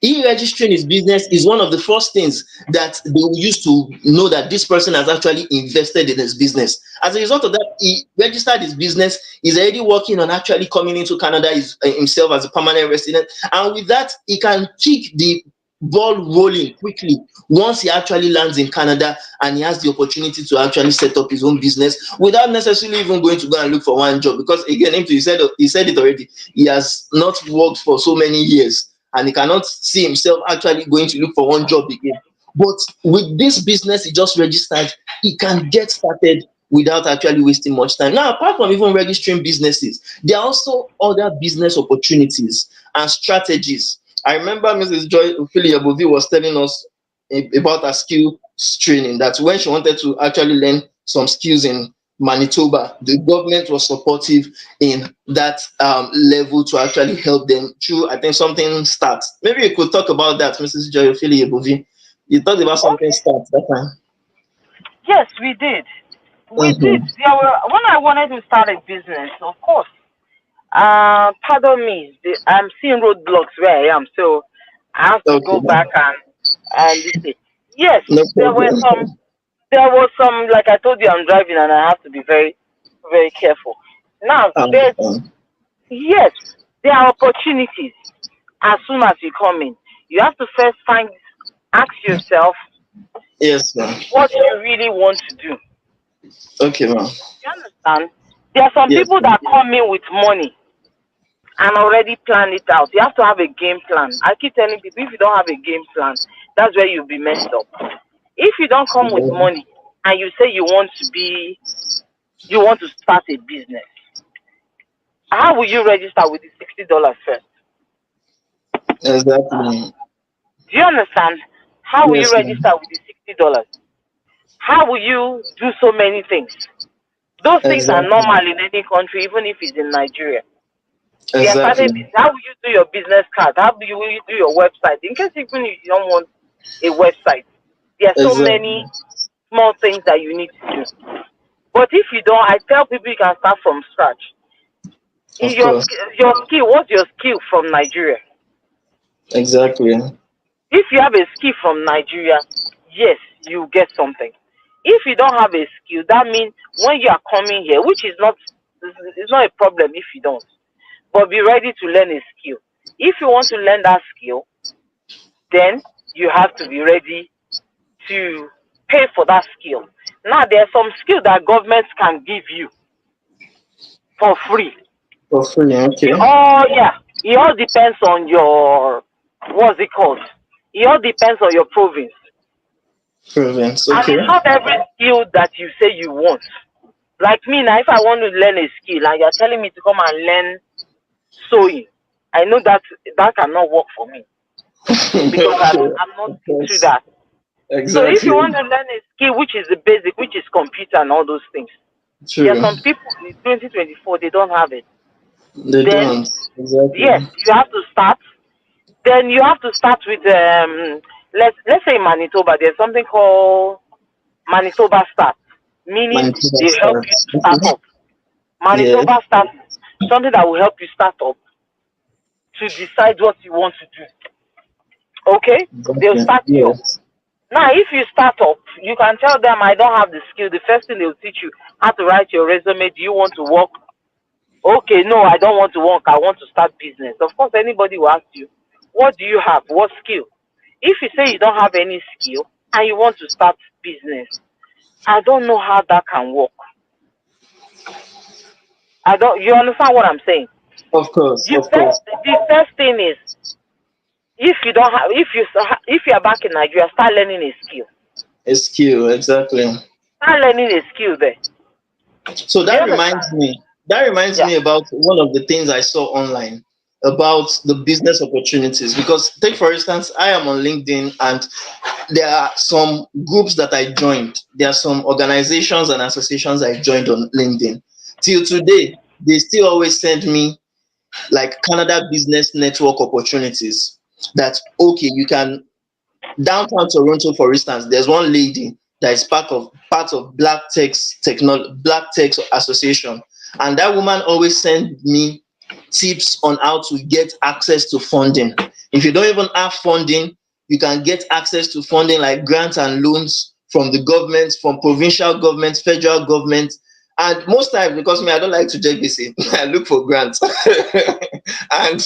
Speaker 1: e-registering his business is one of the first things that they will use to know that this person has actually invested in his business. As a result of that, he registered his business. He's already working on actually coming into Canada himself as a permanent resident. And with that, he can kick the ball rolling quickly once he actually lands in Canada and he has the opportunity to actually set up his own business without necessarily even going to go and look for one job. Because again, he said it already, he has not worked for so many years and he cannot see himself actually going to look for one job again. But with this business he just registered, he can get started without actually wasting much time. Now, apart from even registering businesses, there are also other business opportunities and strategies. I remember Mrs. Joy Filiabovi was telling us about her skill training, that when she wanted to actually learn some skills in Manitoba, the government was supportive in that level to actually help them through, I think, something starts. Maybe you could talk about that, Mrs. Joyofili Ebovi. You talked about something
Speaker 2: Okay.
Speaker 1: starts that time.
Speaker 2: Yes, we did. We did.
Speaker 1: Mm-hmm.
Speaker 2: When I wanted to start a business, of course. Pardon me. I'm seeing roadblocks where I am, so I have to
Speaker 1: Okay,
Speaker 2: go back and listen. Yes,
Speaker 1: no
Speaker 2: there were
Speaker 1: problem.
Speaker 2: some. There was some. Like I told you, I'm driving and I have to be very, very careful. Now,
Speaker 1: I
Speaker 2: there's
Speaker 1: understand.
Speaker 2: yes, there are opportunities. As soon as you come in, you have to first ask yourself
Speaker 1: Yes, ma'am.
Speaker 2: what you really want to do.
Speaker 1: Okay, ma'am.
Speaker 2: You understand? There are some
Speaker 1: Yes,
Speaker 2: people
Speaker 1: ma'am.
Speaker 2: that come in with money and already plan it out. You have to have a game plan. I keep telling people, if you don't have a game plan, that's where you'll be messed up. If you don't come with money and you say you want to start a business, how will you register with the $60 first?
Speaker 1: Exactly.
Speaker 2: Do you understand? How will you
Speaker 1: Yes, ma'am.
Speaker 2: register with the $60? How will you do so many things? Those things are
Speaker 1: Exactly.
Speaker 2: normal in any country, even if it's in Nigeria. We are starting
Speaker 1: Exactly.
Speaker 2: business. How will you do your business card? How will you do your website? In case even if you don't want a website, there are so
Speaker 1: Exactly.
Speaker 2: many small things that you need to do. But if you don't, I tell people you can start from scratch. In
Speaker 1: Of course.
Speaker 2: your skill, what's your skill from Nigeria?
Speaker 1: Exactly.
Speaker 2: If you have a skill from Nigeria, yes, you get something. If you don't have a skill, that means when you are coming here, which is not, it's not a problem if you don't, but be ready to learn a skill. If you want to learn that skill, then you have to be ready to pay for that skill. Now, there are some skills that governments can give you for free.
Speaker 1: For free. Okay.
Speaker 2: Yeah, it all depends on your, what's it called? It all depends on your province.
Speaker 1: Province.
Speaker 2: And
Speaker 1: Okay.
Speaker 2: it's not every skill that you say you want. Like me now, if I want to learn a skill and you're telling me to come and learn sewing, I know that that cannot work for me because
Speaker 1: Okay.
Speaker 2: I'm not
Speaker 1: Of
Speaker 2: into
Speaker 1: course.
Speaker 2: that. So if you
Speaker 1: Exactly.
Speaker 2: want to learn a skill which is the basic, which is computer and all those things, there are
Speaker 1: True.
Speaker 2: some people in 2024 they don't have it.
Speaker 1: They
Speaker 2: Then
Speaker 1: don't. Exactly.
Speaker 2: yes, you have to start. Then you have to start with let's say in Manitoba there's something called Manitoba Start, meaning
Speaker 1: Manitoba
Speaker 2: they help you
Speaker 1: starts.
Speaker 2: to start
Speaker 1: Okay.
Speaker 2: up.
Speaker 1: Yeah.
Speaker 2: Manitoba Start, something that will help you start up to decide what you want to do. Okay, they'll
Speaker 1: Exactly.
Speaker 2: start you up.
Speaker 1: Yes.
Speaker 2: Now, if you start up, you can tell them, I don't have the skill. The first thing they'll teach you how to write your resume. Do you want to work? Okay, no, I don't want to work. I want to start business. Of course, anybody will ask you, what do you have? What skill? If you say you don't have any skill and you want to start business, I don't know how that can work. I don't. You understand what I'm saying?
Speaker 1: Of course.
Speaker 2: You
Speaker 1: Of
Speaker 2: first,
Speaker 1: course.
Speaker 2: the first thing is, if you don't have, if you are back in Nigeria, start learning a skill.
Speaker 1: A skill. Exactly.
Speaker 2: Start learning a skill there.
Speaker 1: So
Speaker 2: Do you
Speaker 1: that reminds
Speaker 2: understand?
Speaker 1: me. That reminds
Speaker 2: Yeah.
Speaker 1: me about one of the things I saw online about the business opportunities. Because take for instance, I am on LinkedIn and there are some groups that I joined. There are some organizations and associations I joined on LinkedIn. Till today, they still always send me like Canada Business Network opportunities. That okay, you can downtown Toronto, for instance, there's one lady that is part of Black Techs Association, and that woman always send me tips on how to get access to funding. If you don't even have funding, you can get access to funding like grants and loans from the government, from provincial government, federal government. And most times, because me, I don't like to JBC, I look for grants. And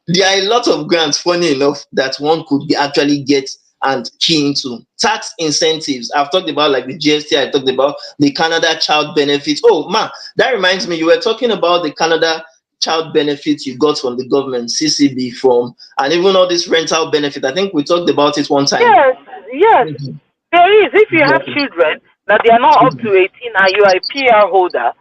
Speaker 1: there are a lot of grants, funny enough, that one could be actually get and key into. Tax incentives. I've talked about like the GST, I talked about the Canada Child Benefits. Oh man, that reminds me, you were talking about the Canada child benefits you got from the government, CCB from, and even all this rental benefit. I think we talked about it one time.
Speaker 2: Yes, yes.
Speaker 1: Mhm.
Speaker 2: There is. If you have
Speaker 1: Exactly.
Speaker 2: children that they are not up to 18 and you are a PR holder,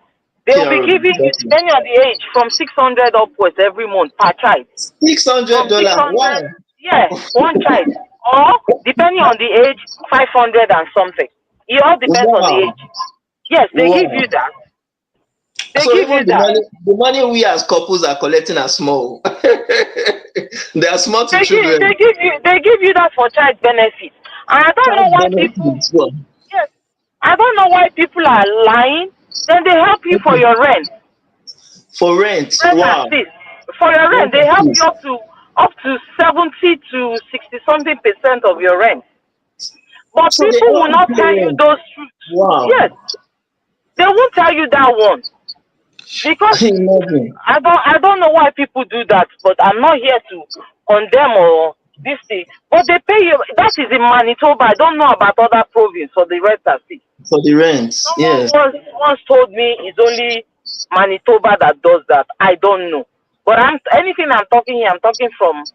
Speaker 2: they will be
Speaker 1: PR,
Speaker 2: giving you,
Speaker 1: exactly.
Speaker 2: depending on the age, from 600 upwards every month per child.
Speaker 1: Six hundred
Speaker 2: From
Speaker 1: dollar.
Speaker 2: 600,
Speaker 1: Wow.
Speaker 2: yeah, one child. Or, depending on the age, 500 and something. It all depends on the
Speaker 1: Wow.
Speaker 2: age. Yes, they give
Speaker 1: Wow.
Speaker 2: you that. They
Speaker 1: So
Speaker 2: give
Speaker 1: even
Speaker 2: you that.
Speaker 1: the money we as couples are collecting are small. They are small to children.
Speaker 2: They give you that for child benefit. And I don't know
Speaker 1: Child
Speaker 2: why people,
Speaker 1: benefits. Wow.
Speaker 2: yes, I don't know why people are lying. Then they help you for
Speaker 1: Okay.
Speaker 2: your rent.
Speaker 1: For rent.
Speaker 2: Rent
Speaker 1: Wow.
Speaker 2: assist. For your rent,
Speaker 1: Rent
Speaker 2: they help you
Speaker 1: assist.
Speaker 2: up to 70 to 60 something% of your rent. But
Speaker 1: So they
Speaker 2: people
Speaker 1: help
Speaker 2: will
Speaker 1: you
Speaker 2: not
Speaker 1: pay
Speaker 2: tell you
Speaker 1: rent.
Speaker 2: those truths.
Speaker 1: Wow.
Speaker 2: Yes, they won't tell you that one. Because
Speaker 1: Imagine.
Speaker 2: I don't know why people do that, but I'm not here to condemn or this thing. But they pay you. That is in Manitoba. I don't know about other province for the rent assist.
Speaker 1: For the rent.
Speaker 2: Someone
Speaker 1: Yes.
Speaker 2: once told me it's only Manitoba that does that. I don't know. But anything I'm talking here, I'm talking from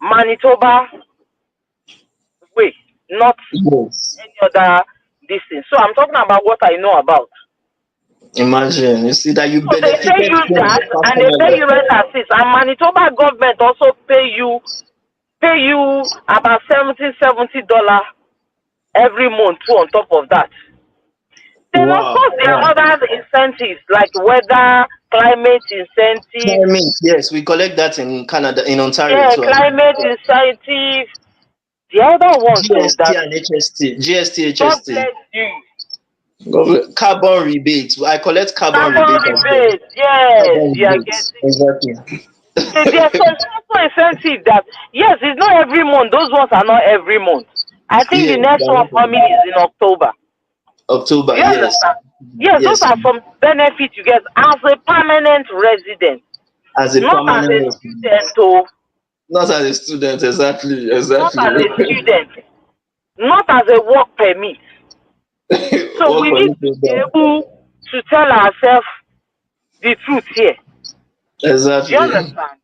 Speaker 2: Manitoba way, not
Speaker 1: Yes.
Speaker 2: any other this thing. So I'm talking about what I know about.
Speaker 1: Imagine. You see that you
Speaker 2: So they pay
Speaker 1: benefited
Speaker 2: you that, and they pay
Speaker 1: personally.
Speaker 2: you rent assist, and Manitoba government also pay you about $70 every month too on top of that. Then of
Speaker 1: Wow.
Speaker 2: course there
Speaker 1: Wow.
Speaker 2: are other incentives like weather, climate incentive,
Speaker 1: Climate. Yes, we collect that in Canada, in Ontario
Speaker 2: yeah,
Speaker 1: as well.
Speaker 2: climate incentive. The other one too
Speaker 1: GST
Speaker 2: that
Speaker 1: and HST. GST,
Speaker 2: God
Speaker 1: HST.
Speaker 2: bless you.
Speaker 1: Carbon rebates. I collect carbon
Speaker 2: Carbon
Speaker 1: rebate as well.
Speaker 2: rebate, yes,
Speaker 1: Carbon
Speaker 2: you are
Speaker 1: rebates.
Speaker 2: getting.
Speaker 1: Exactly.
Speaker 2: There's some also incentive that yes, it's not every month. Those ones are not every month. I think the
Speaker 1: Yes,
Speaker 2: next one
Speaker 1: directly.
Speaker 2: coming is in October.
Speaker 1: October,
Speaker 2: You
Speaker 1: yes.
Speaker 2: understand? Yes, those
Speaker 1: Yes.
Speaker 2: are some benefits you get as a permanent resident,
Speaker 1: As a
Speaker 2: not as
Speaker 1: permanent
Speaker 2: a
Speaker 1: resident.
Speaker 2: student, or
Speaker 1: Not as a student, exactly.
Speaker 2: not
Speaker 1: Exactly.
Speaker 2: as a student, not as a work permit. So
Speaker 1: Work
Speaker 2: we need
Speaker 1: permit
Speaker 2: to be
Speaker 1: holder.
Speaker 2: able to tell ourselves the truth here. You
Speaker 1: Exactly.
Speaker 2: understand?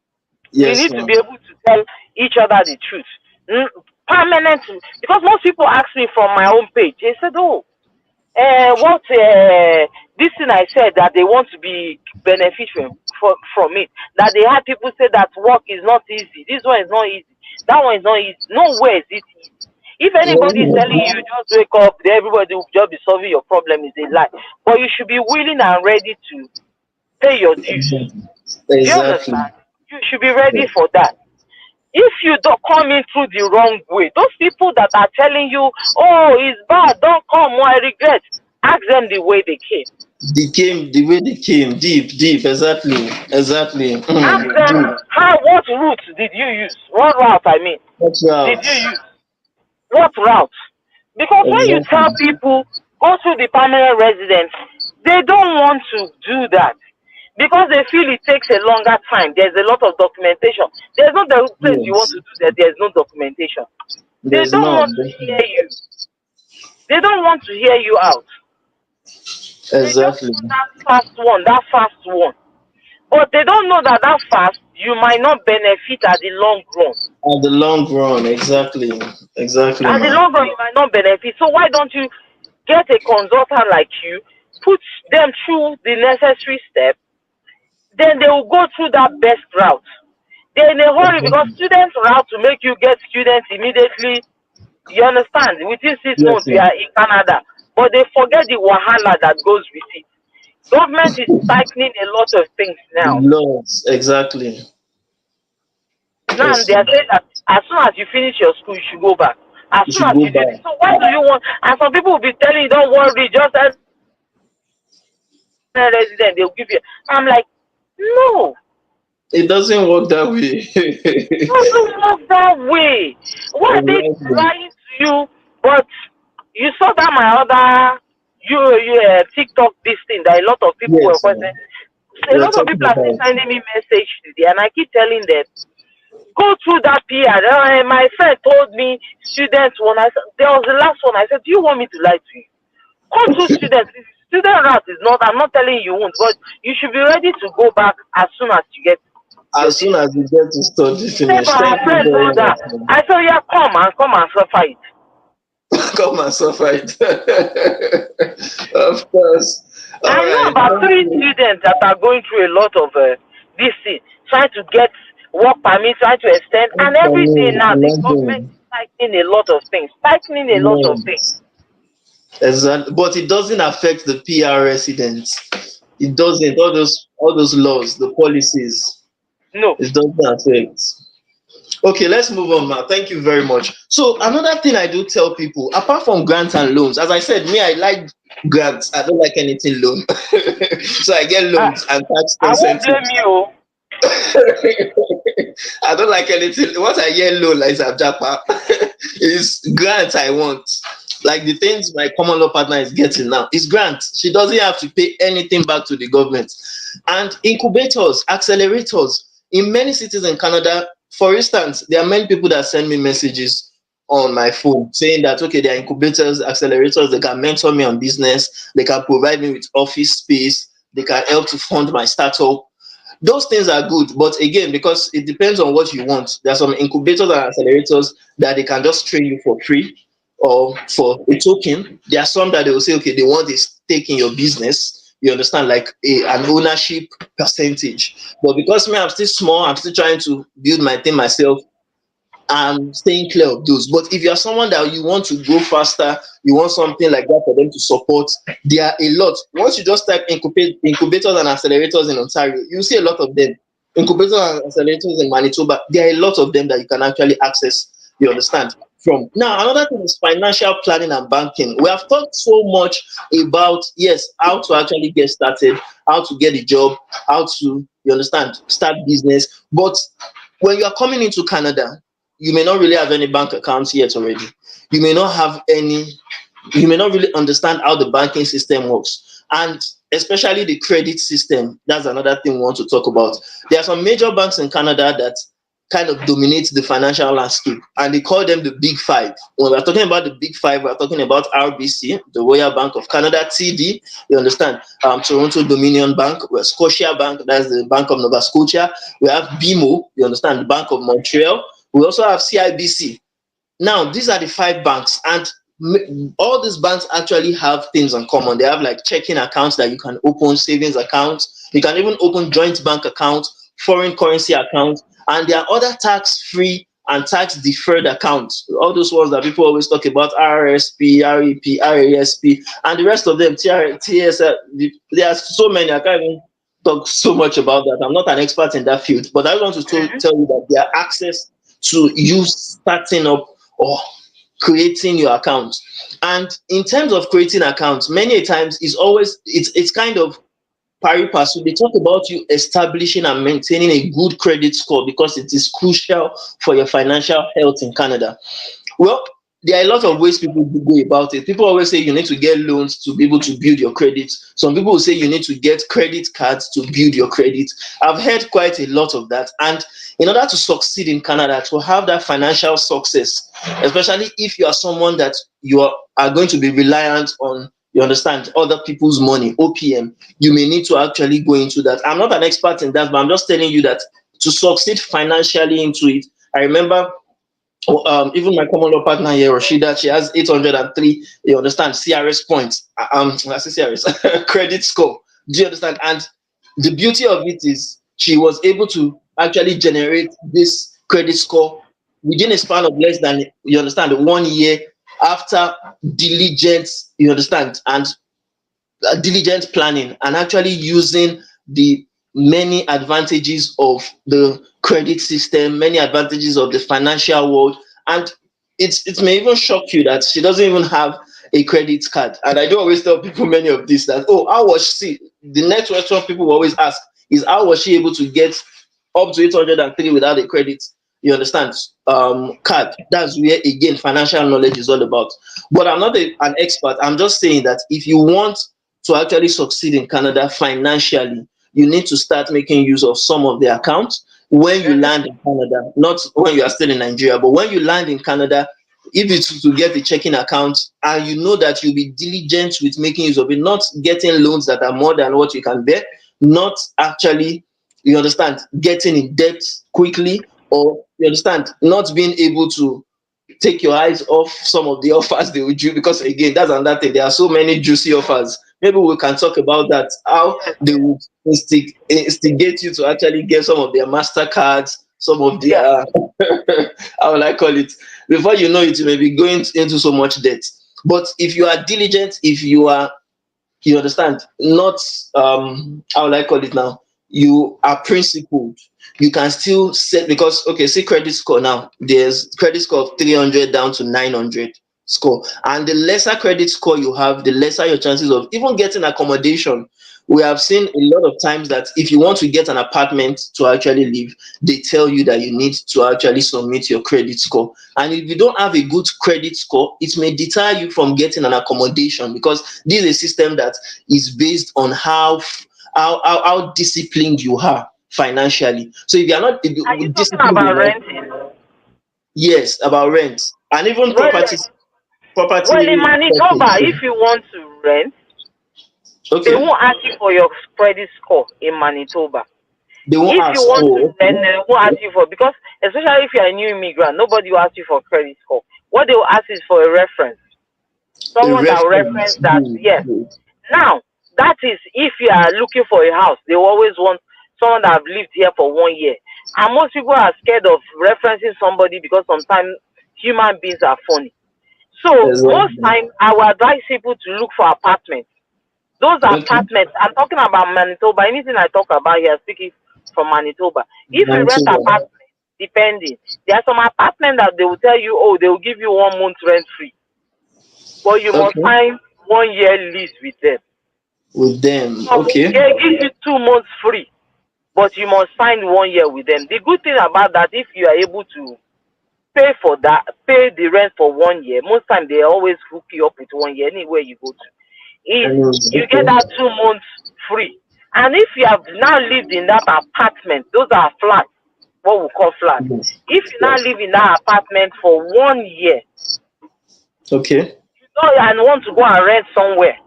Speaker 2: We
Speaker 1: Yes,
Speaker 2: need to
Speaker 1: ma'am.
Speaker 2: be able to tell each other the truth. Permanent, because most people ask me from my own page. They said, "Oh, what this thing I said that they want to be beneficial from it. That they had people say that work is not easy. This one is not easy. That one is not easy. Nowhere is it easy. If anybody is telling you just wake up, then everybody will just be solving your problem is a lie. But you should be willing and ready to pay your dues.
Speaker 1: Exactly.
Speaker 2: Do you
Speaker 1: Exactly.
Speaker 2: understand? You should be ready for that. If you don't come in through the wrong way, those people that are telling you, oh, it's bad, don't come, oh, I regret, ask them the way they came.
Speaker 1: They came the way they came, deep, deep, exactly, exactly.
Speaker 2: Ask
Speaker 1: Deep.
Speaker 2: them what route did you use? What route, I mean,
Speaker 1: Watch
Speaker 2: did
Speaker 1: out.
Speaker 2: you use? What route? Because when you tell
Speaker 1: Exactly.
Speaker 2: people, go through the permanent residence, they don't want to do that. Because they feel it takes a longer time. There's a lot of documentation. There's not the place you want
Speaker 1: Yes.
Speaker 2: to do that. There's no documentation. They
Speaker 1: There's
Speaker 2: don't want
Speaker 1: none.
Speaker 2: to hear you. They don't want to hear you out. They just
Speaker 1: Exactly.
Speaker 2: want that fast one. But they don't know that fast, you might not benefit at the long run.
Speaker 1: At the long run, exactly. Exactly,
Speaker 2: At the
Speaker 1: man.
Speaker 2: long run, you might not benefit. So why don't you get a consultant like you, put them through the necessary steps, then they will go through that best route. They're in a hurry because
Speaker 1: Exactly.
Speaker 2: students route to make you get students immediately. You understand? Within six
Speaker 1: Yes,
Speaker 2: months, we
Speaker 1: man.
Speaker 2: are in Canada. But they forget the wahala that goes with it. Government is tightening a lot of things
Speaker 1: The
Speaker 2: now.
Speaker 1: laws, exactly.
Speaker 2: Now
Speaker 1: Yes,
Speaker 2: they are
Speaker 1: man.
Speaker 2: saying that as soon as you finish your school, you should go back. As
Speaker 1: You
Speaker 2: soon
Speaker 1: should
Speaker 2: as
Speaker 1: go
Speaker 2: you do this.
Speaker 1: back.
Speaker 2: So why do you want? And some people will be telling you, don't worry, just as a resident, they'll give you. I'm like, no,
Speaker 1: It doesn't work that way.
Speaker 2: it doesn't work that way. Why are they
Speaker 1: Exactly.
Speaker 2: lying to you? But you saw that my other TikTok this thing that a lot of people were
Speaker 1: Yes,
Speaker 2: questioning.
Speaker 1: man.
Speaker 2: A
Speaker 1: We are
Speaker 2: lot of
Speaker 1: talking
Speaker 2: people are still
Speaker 1: about.
Speaker 2: sending me message today, and I keep telling them, go through that PR. My friend told me students one. There was the last one. I said, do you want me to lie to you? Go through students. Student route is not. I'm not telling you won't, but you should be ready to go back as soon as you get your
Speaker 1: As soon
Speaker 2: distance.
Speaker 1: as you get to study
Speaker 2: But
Speaker 1: finish.
Speaker 2: my
Speaker 1: Thank you
Speaker 2: friend
Speaker 1: very
Speaker 2: told her.
Speaker 1: much, man.
Speaker 2: I said, yeah, come and suffer it.
Speaker 1: Come and suffer it. Of course. All
Speaker 2: I know
Speaker 1: right.
Speaker 2: about
Speaker 1: Thank
Speaker 2: three
Speaker 1: you.
Speaker 2: students that are going through a lot of this thing, trying to get work permit, trying to extend, and every day
Speaker 1: For
Speaker 2: now the government
Speaker 1: imagine.
Speaker 2: is tightening a lot of things, tightening a lot of things.
Speaker 1: Yes. Exactly. But it doesn't affect the PR residents. It doesn't. All those laws, the policies,
Speaker 2: No.
Speaker 1: it doesn't affect. Okay, let's move on now. Thank you very much. So another thing I do tell people, apart from grants and loans, as I said, me I like grants. I don't like anything loan. So I get
Speaker 2: I
Speaker 1: loans and tax
Speaker 2: I won't blame
Speaker 1: incentives.
Speaker 2: you.
Speaker 1: I don't like anything. What I get low like Japa is grants I want. Like the things my common law partner is getting now is grants. She doesn't have to pay anything back to the government. And incubators, accelerators in many cities in Canada, for instance, there are many people that send me messages on my phone saying that okay, there are incubators, accelerators, they can mentor me on business, they can provide me with office space, they can help to fund my startup. Those things are good, but again, because it depends on what you want. There are some incubators and accelerators that they can just train you for free or for a token. There are some that they will say, okay, they want a stake in your business. You understand, like an ownership percentage. But because me, I'm still small, I'm still trying to build my thing myself. I'm staying clear of those. But if you are someone that you want to grow faster, you want something like that for them to support, there are a lot. Once you just type incubators and accelerators in Ontario, you see a lot of them. Incubators and accelerators in Manitoba, there are a lot of them that you can actually access. You understand? From now, another thing is financial planning and banking. We have talked so much about yes, how to actually get started, how to get a job, how to you understand start business. But when you are coming into Canada, you may not really have any bank accounts yet already. You may not have any, you may not really understand how the banking system works. And especially the credit system. That's another thing we want to talk about. There are some major banks in Canada that kind of dominate the financial landscape, and they call them the big five. When we're talking about the big five, we're talking about RBC, the Royal Bank of Canada, TD, you understand, Toronto Dominion Bank, Scotia Bank, that's the Bank of Nova Scotia. We have BMO, you understand, the Bank of Montreal. We also have CIBC. Now, these are the five banks, and all these banks actually have things in common. They have like checking accounts that you can open, savings accounts. You can even open joint bank accounts, foreign currency accounts, and there are other tax-free and tax-deferred accounts. All those ones that people always talk about: RRSP, REP, RASP, and the rest of them. TSL. There are so many. I can't even talk so much about that. I'm not an expert in that field, but I want to
Speaker 2: Mhm.
Speaker 1: tell you that there are access to you starting up or creating your account. And in terms of creating accounts, many times it's kind of pari passu. They talk about you establishing and maintaining a good credit score because it is crucial for your financial health in Canada. Well, there are a lot of ways people do go about it. People always say you need to get loans to be able to build your credit. Some people will say you need to get credit cards to build your credit. I've heard quite a lot of that. And in order to succeed in Canada, to have that financial success, especially if you are someone that are going to be reliant on, you understand, other people's money, OPM, you may need to actually go into that. I'm not an expert in that, but I'm just telling you that to succeed financially into it, I remember even my common law partner here, Rashida, she has 803, you understand, CRS points. I say CRS, credit score. Do you understand? And the beauty of it is she was able to actually generate this credit score within a span of less than, you understand, 1 year after diligent, you understand, and diligent planning and actually using the many advantages of the credit system, many advantages of the financial world. And it may even shock you that she doesn't even have a credit card. And I do always tell people many of this that, oh, how was she? The next question people will always ask is how was she able to get up to 803 without a credit? You understand? Card. That's where again financial knowledge is all about. But I'm not an expert. I'm just saying that if you want to actually succeed in Canada financially, you need to start making use of some of the accounts when you
Speaker 2: Mhm.
Speaker 1: land in Canada, not when you are still in Nigeria, but when you land in Canada, if it's to get a checking account and you know that you'll be diligent with making use of it, not getting loans that are more than what you can bear, not actually, you understand, getting in debt quickly, or you understand, not being able to take your eyes off some of the offers they will do, because again, that's another thing. There are so many juicy offers. Maybe we can talk about that, how
Speaker 2: Yes,
Speaker 1: they
Speaker 2: yes.
Speaker 1: would instigate you to actually get some of their Mastercards, some of
Speaker 2: Yeah.
Speaker 1: their how will I call it? Before you know it, you may be going into so much debt. But if you are diligent, if you are, you understand, not how will I call it now, you are principled, you can still set, because okay, see credit score now, there's credit score of 300 down to 900 score, and the lesser credit score you have, the lesser your chances of even getting accommodation. We have seen a lot of times that if you want to get an apartment to actually live, they tell you that you need to actually submit your credit score, and if you don't have a good credit score, it may deter you from getting an accommodation, because this is a system that is based on how disciplined you are financially. So if you are not
Speaker 2: Are you talking
Speaker 1: disciplined
Speaker 2: about
Speaker 1: enough,
Speaker 2: renting?
Speaker 1: yes, about rent and even
Speaker 2: Well, well, in
Speaker 1: property
Speaker 2: Manitoba,
Speaker 1: purchase.
Speaker 2: if you want to rent, they
Speaker 1: Okay,
Speaker 2: won't ask you for your credit score in Manitoba.
Speaker 1: they won't
Speaker 2: If you
Speaker 1: ask.
Speaker 2: want to
Speaker 1: Oh,
Speaker 2: rent,
Speaker 1: okay.
Speaker 2: they won't ask you for, because especially if you're a new immigrant, nobody will ask you for credit score. What they will ask is for a reference,
Speaker 1: A
Speaker 2: someone that will
Speaker 1: reference.
Speaker 2: reference that.
Speaker 1: Good,
Speaker 2: Yes.
Speaker 1: good.
Speaker 2: Now that is if you are looking for a house, they will always want someone that have lived here for 1 year. And most people are scared of referencing somebody because sometimes human beings are funny. So most
Speaker 1: Exactly.
Speaker 2: time I will advise people to look for apartments. Those
Speaker 1: Okay.
Speaker 2: apartments, I'm talking about Manitoba. Anything I talk about here, speaking from Manitoba. If you rent
Speaker 1: Manitoba.
Speaker 2: apartment, depending, there are some apartments that they will tell you, oh, they will give you 1 month rent free, but you must
Speaker 1: Okay.
Speaker 2: sign 1 year lease with them.
Speaker 1: With them.
Speaker 2: Some
Speaker 1: Okay.
Speaker 2: they give you 2 months free, but you must sign 1 year with them. The good thing about that, if you are able to pay for that, pay the rent for 1 year, most time they always hook you up with 1 year anywhere you go to, is you get
Speaker 1: Okay.
Speaker 2: that 2 months free. And if you have now lived in that apartment, those are flats, what we call flats.
Speaker 1: Yes.
Speaker 2: If you now
Speaker 1: Yes.
Speaker 2: live in that apartment for 1 year,
Speaker 1: Okay.
Speaker 2: you know, and want to go and rent somewhere,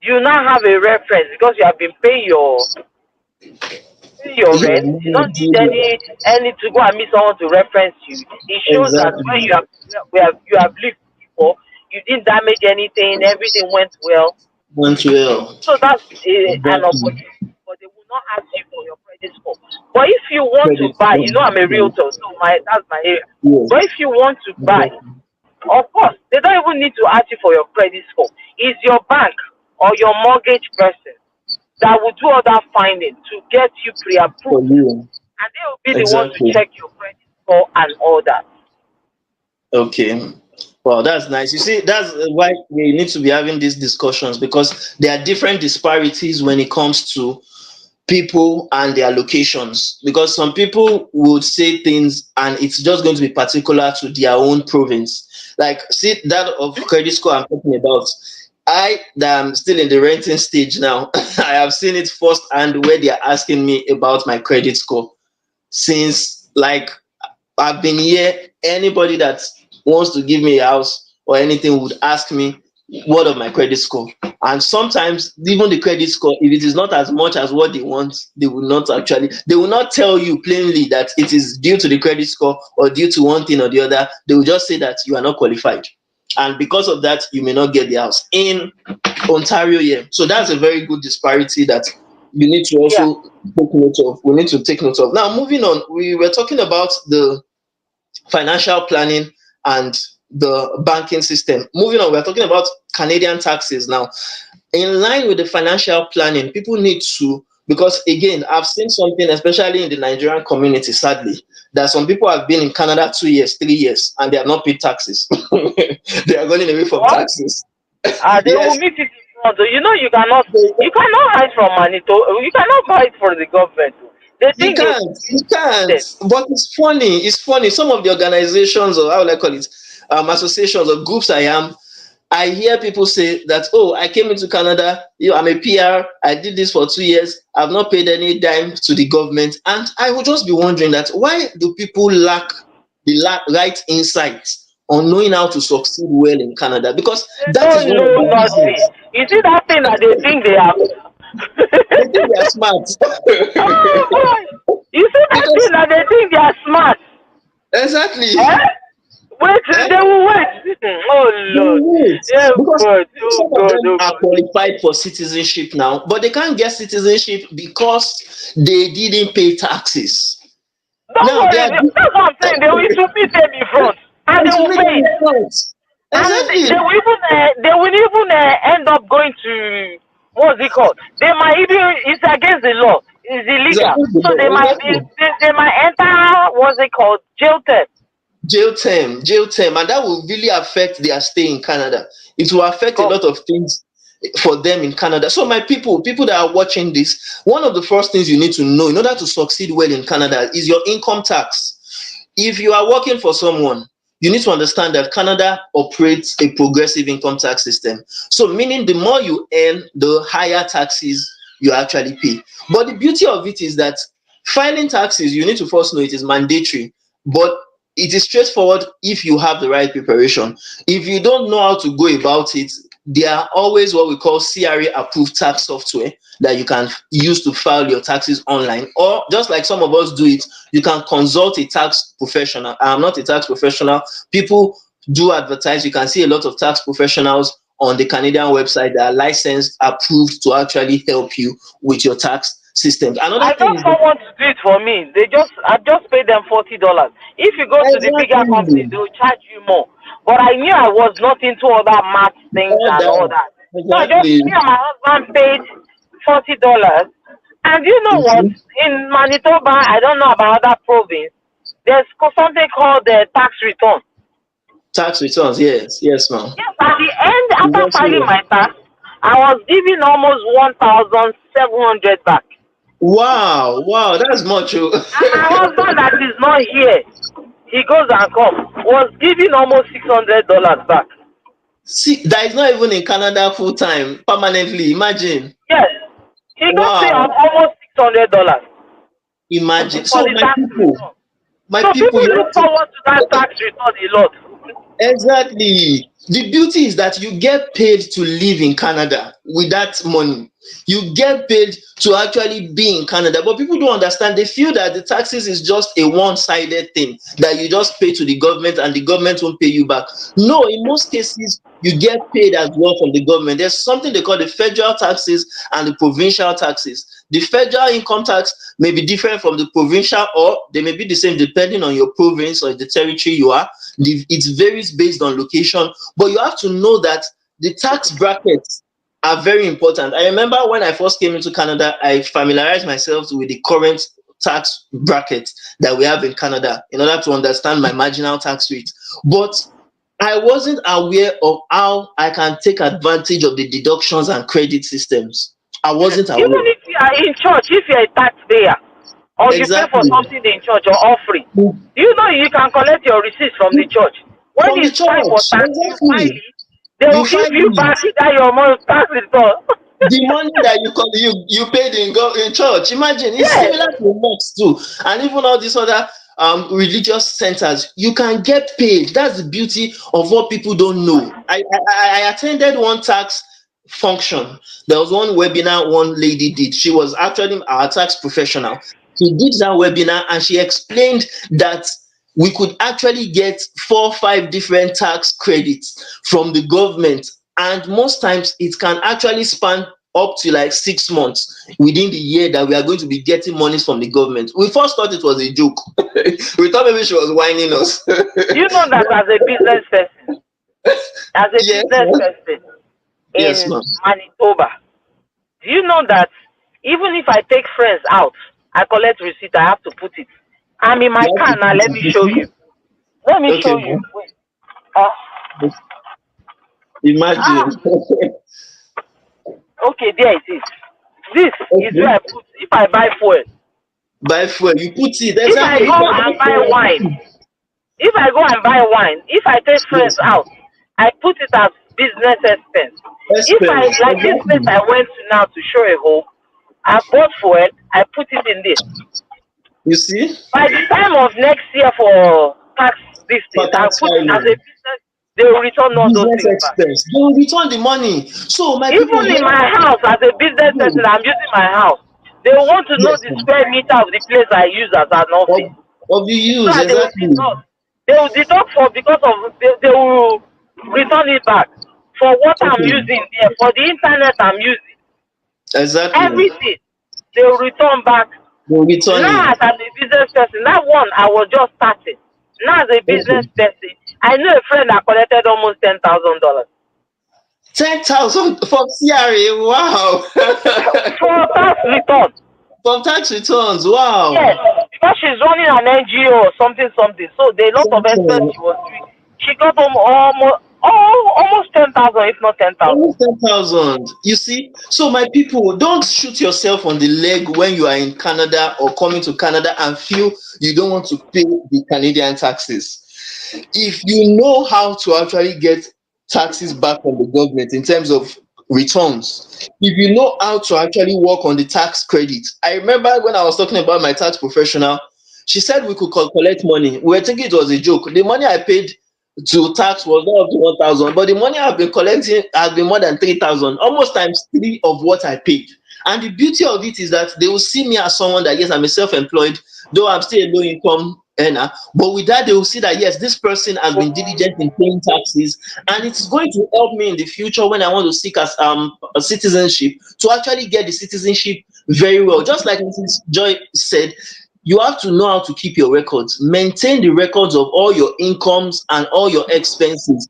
Speaker 2: you now have a reference because you have been paying your
Speaker 1: Yeah.
Speaker 2: rent. You don't need any to go and meet someone to reference you. It shows that when
Speaker 1: Exactly.
Speaker 2: you have lived before, you didn't damage anything, everything went well.
Speaker 1: Went well.
Speaker 2: So that's an
Speaker 1: Exactly.
Speaker 2: opportunity, but they will not ask you for your credit score. But if you want to
Speaker 1: Credit
Speaker 2: buy,
Speaker 1: score.
Speaker 2: I'm a
Speaker 1: Yes.
Speaker 2: realtor, so that's my area. But if
Speaker 1: Yes.
Speaker 2: you want to buy,
Speaker 1: Exactly.
Speaker 2: of course, they don't even need to ask you for your credit score. It's your bank or your mortgage person that will do all that finding to get you
Speaker 1: For
Speaker 2: pre-approved,
Speaker 1: you.
Speaker 2: and they will be the one to
Speaker 1: Exactly.
Speaker 2: check your credit score and all that.
Speaker 1: Okay. Well, that's nice. You see, that's why we need to be having these discussions, because there are different disparities when it comes to people and their locations. Because some people would say things and it's just going to be particular to their own province. Like, see, that of credit score I'm talking about. I that am still in the renting stage now. I have seen it firsthand where they are asking me about my credit score since, like, I've been here. Anybody that wants to give me a house or anything would ask me what of my credit score. And sometimes even the credit score, if it is not as much as what they want, they will not tell you plainly that it is due to the credit score or due to one thing or the other. They will just say that you are not qualified. And because of that, you may not get the house in Ontario here. So that's a very good disparity that you need to
Speaker 2: Yeah,
Speaker 1: also take note of. We need to take note of. Now, moving on, we were talking about the financial planning and the banking system. Moving on, we're talking about Canadian taxes now. In line with the financial planning, people need to, because again, I've seen something, especially in the Nigerian community, sadly, that some people have been in Canada 2 years, 3 years, and they have not paid taxes. They are running away from
Speaker 2: what?
Speaker 1: taxes.
Speaker 2: They will
Speaker 1: Yes,
Speaker 2: meet it in front. You know,
Speaker 1: they,
Speaker 2: you cannot hide from Manito. You cannot hide from the government. They
Speaker 1: you
Speaker 2: think you
Speaker 1: can't, you can't.
Speaker 2: cheated.
Speaker 1: But it's funny. It's funny. Some of the organizations, or how will I call it, associations or groups I hear people say that, oh, I came into Canada, I'm a PR, I did this for 2 years, I've not paid any dime to the government. And I would just be wondering that why do people lack the right insights on knowing how to succeed well in Canada? Because
Speaker 2: They
Speaker 1: that is
Speaker 2: don't
Speaker 1: one of
Speaker 2: know
Speaker 1: the
Speaker 2: nothing.
Speaker 1: reasons
Speaker 2: You see that thing that they think they have.
Speaker 1: they think they are smart.
Speaker 2: Oh boy! You see that thing
Speaker 1: Because
Speaker 2: that they think they are smart.
Speaker 1: exactly.
Speaker 2: Eh? Wait,
Speaker 1: Eh?
Speaker 2: they will wait. Oh
Speaker 1: They
Speaker 2: Lord.
Speaker 1: wait
Speaker 2: Oh
Speaker 1: because
Speaker 2: God. Oh
Speaker 1: some of
Speaker 2: God.
Speaker 1: them
Speaker 2: Oh
Speaker 1: are
Speaker 2: God.
Speaker 1: qualified for citizenship now, but they can't get citizenship because they didn't pay taxes.
Speaker 2: Don't
Speaker 1: Now they
Speaker 2: worry.
Speaker 1: are
Speaker 2: That's what I'm saying. They will, it will be them in front, and they
Speaker 1: it will
Speaker 2: will
Speaker 1: make
Speaker 2: pay
Speaker 1: them
Speaker 2: it.
Speaker 1: in front.
Speaker 2: And
Speaker 1: Exactly.
Speaker 2: they will even end up going to, what's it called? They might even, it's against the law, it's
Speaker 1: It's
Speaker 2: illegal.
Speaker 1: against the
Speaker 2: So
Speaker 1: law. Exactly.
Speaker 2: they might enter, what's it called, jail term.
Speaker 1: Jail term, and that will really affect their stay in Canada. It will affect a
Speaker 2: God.
Speaker 1: lot of things for them in Canada. So, my people that are watching this, one of the first things you need to know in order to succeed well in Canada is your income tax. If you are working for someone, you need to understand that Canada operates a progressive income tax system. So, meaning the more you earn, the higher taxes you actually pay. But the beauty of it is that filing taxes, you need to first know it is mandatory, but it is straightforward if you have the right preparation. If you don't know how to go about it, there are always what we call CRA approved tax software that you can use to file your taxes online, or just like some of us do it, you can consult a tax professional. I am not a tax professional. People do advertise. You can see a lot of tax professionals on the Canadian website that are licensed, approved to actually help you with your tax systems.
Speaker 2: I
Speaker 1: Another
Speaker 2: know
Speaker 1: thing is
Speaker 2: someone to do it for me. I just paid them $40. If you go to the bigger companies,
Speaker 1: exactly
Speaker 2: they will charge you more. But I knew I was not into all that math things
Speaker 1: all
Speaker 2: and all
Speaker 1: that.
Speaker 2: that. So I just,
Speaker 1: Exactly.
Speaker 2: me and my husband paid $40. And you know
Speaker 1: You
Speaker 2: what?
Speaker 1: see?
Speaker 2: In Manitoba, I don't know about other province. There's something called the tax return.
Speaker 1: Tax returns, yes, yes, ma'am.
Speaker 2: Yes, at the end,
Speaker 1: It's
Speaker 2: after filing
Speaker 1: also
Speaker 2: my tax, I was given almost 1,700 back.
Speaker 1: wow, wow, that's much. Oh.
Speaker 2: And my husband that is not here, he goes and comes, was giving almost $600 back.
Speaker 1: See, that is not even in Canada full time, permanently. Imagine.
Speaker 2: Yes, he got paid
Speaker 1: Wow,
Speaker 2: almost $600
Speaker 1: imagine.
Speaker 2: for
Speaker 1: So
Speaker 2: the tax return.
Speaker 1: my
Speaker 2: So
Speaker 1: people,
Speaker 2: people
Speaker 1: you
Speaker 2: look
Speaker 1: have to
Speaker 2: forward to that tax return a lot.
Speaker 1: exactly. The beauty is that you get paid to live in Canada with that money. You get paid to actually be in Canada. But people don't understand. They feel that the taxes is just a one-sided thing that you just pay to the government and the government won't pay you back. No, in most cases, you get paid as well from the government. There's something they call the federal taxes and the provincial taxes. The federal income tax may be different from the provincial, or they may be the same depending on your province or the territory you are. It varies based on location, but you have to know that the tax brackets are very important. I remember when I first came into Canada, I familiarized myself with the current tax bracket that we have in Canada in order to understand my marginal tax rate. But I wasn't aware of how I can take advantage of the deductions and credit systems. I wasn't
Speaker 2: Even
Speaker 1: aware.
Speaker 2: if you are in church, if you're a taxpayer, or you pay for
Speaker 1: Exactly.
Speaker 2: something in church or offering, you know you can collect your receipts from the church. When
Speaker 1: From the
Speaker 2: it's time for
Speaker 1: church.
Speaker 2: tax, you file
Speaker 1: Exactly.
Speaker 2: it. They
Speaker 1: You
Speaker 2: will give
Speaker 1: find
Speaker 2: you
Speaker 1: it.
Speaker 2: back that your money tax return.
Speaker 1: The money that you paid in church. Imagine it's
Speaker 2: Yes.
Speaker 1: similar to mosques too, and even all these other religious centers. You can get paid. That's the beauty of what people don't know. I attended one tax function. There was one webinar one lady did. She was actually our tax professional. She did that webinar and she explained that we could actually get 4 or 5 different tax credits from the government, and most times it can actually span up to like 6 months within the year that we are going to be getting monies from the government. We first thought it was a joke. We thought maybe she was whining us.
Speaker 2: Do you know that as a business person,
Speaker 1: Yes, ma'am. Yes,
Speaker 2: in
Speaker 1: ma'am.
Speaker 2: Manitoba, do you know that even if I take friends out, I collect receipt, I have to put it. I'm in my
Speaker 1: You have
Speaker 2: car
Speaker 1: to
Speaker 2: now,
Speaker 1: put
Speaker 2: let
Speaker 1: it,
Speaker 2: me
Speaker 1: you
Speaker 2: show you.
Speaker 1: see?
Speaker 2: Let me
Speaker 1: Okay,
Speaker 2: show you.
Speaker 1: ma'am.
Speaker 2: Wait. Uh,
Speaker 1: Imagine.
Speaker 2: okay, there it is. This is where
Speaker 1: Okay.
Speaker 2: I put, if I buy fuel,
Speaker 1: Buy fuel, you put it
Speaker 2: if I
Speaker 1: exactly. If
Speaker 2: go
Speaker 1: I
Speaker 2: and
Speaker 1: buy
Speaker 2: buy
Speaker 1: fuel,
Speaker 2: wine, if I go and buy wine, if I take friends
Speaker 1: yes,
Speaker 2: out, I put it as business expense. If I,
Speaker 1: expense.
Speaker 2: like this place
Speaker 1: Exactly.
Speaker 2: I went to now to show a home, I bought fuel, I put it in this.
Speaker 1: You see?
Speaker 2: By the time of next year for tax this thing,
Speaker 1: For
Speaker 2: I'll
Speaker 1: tax
Speaker 2: put it as a
Speaker 1: filing.
Speaker 2: business, they will return all those
Speaker 1: Business
Speaker 2: things back.
Speaker 1: expense. They will return the money. So my people,
Speaker 2: Even
Speaker 1: you
Speaker 2: in
Speaker 1: have
Speaker 2: my house, as a business person,
Speaker 1: to
Speaker 2: I'm using my house. They want to know
Speaker 1: yes,
Speaker 2: the
Speaker 1: ma'am.
Speaker 2: square meter of the place I use as an
Speaker 1: of
Speaker 2: office.
Speaker 1: of the
Speaker 2: So
Speaker 1: use,
Speaker 2: that they will
Speaker 1: exactly.
Speaker 2: deduct. They will deduct for because of they will return it back for what I'm
Speaker 1: Okay.
Speaker 2: using there, for the internet I'm using.
Speaker 1: Exactly.
Speaker 2: Everything they will return back.
Speaker 1: They'll return
Speaker 2: Now
Speaker 1: it.
Speaker 2: as I'm a business person, that one I was just starting. Now, as a business
Speaker 1: Okay.
Speaker 2: person, I know a friend that collected almost $10,000
Speaker 1: $10,000 from CRA. Wow.
Speaker 2: for tax return.
Speaker 1: From tax returns.
Speaker 2: Yes,
Speaker 1: Wow.
Speaker 2: because she's running an NGO or something, something. So there are a lot of expenses
Speaker 1: Something.
Speaker 2: she was doing. She got almost 10,000, if not 10,000.
Speaker 1: Almost 10,000. You see, so my people, don't shoot yourself on the leg when you are in Canada or coming to Canada and feel you don't want to pay the Canadian taxes. If you know how to actually get taxes back from the government in terms of returns, if you know how to actually work on the tax credit. I remember when I was talking about my tax professional, she said we could collect money. We were thinking it was a joke. The money I paid to tax was not up to 1,000, but the money I've been collecting has been more than 3,000, almost times three of what I paid. And the beauty of it is that they will see me as someone that, yes, I'm a self-employed, though I'm still a low income earner. But with that, they will see that, yes, this person has been diligent in paying taxes, and it's going to help me in the future when I want to seek as a citizenship to actually get the citizenship very well. Just like Mrs. Joy said, you have to know how to keep your records, maintain the records of all your incomes and all your expenses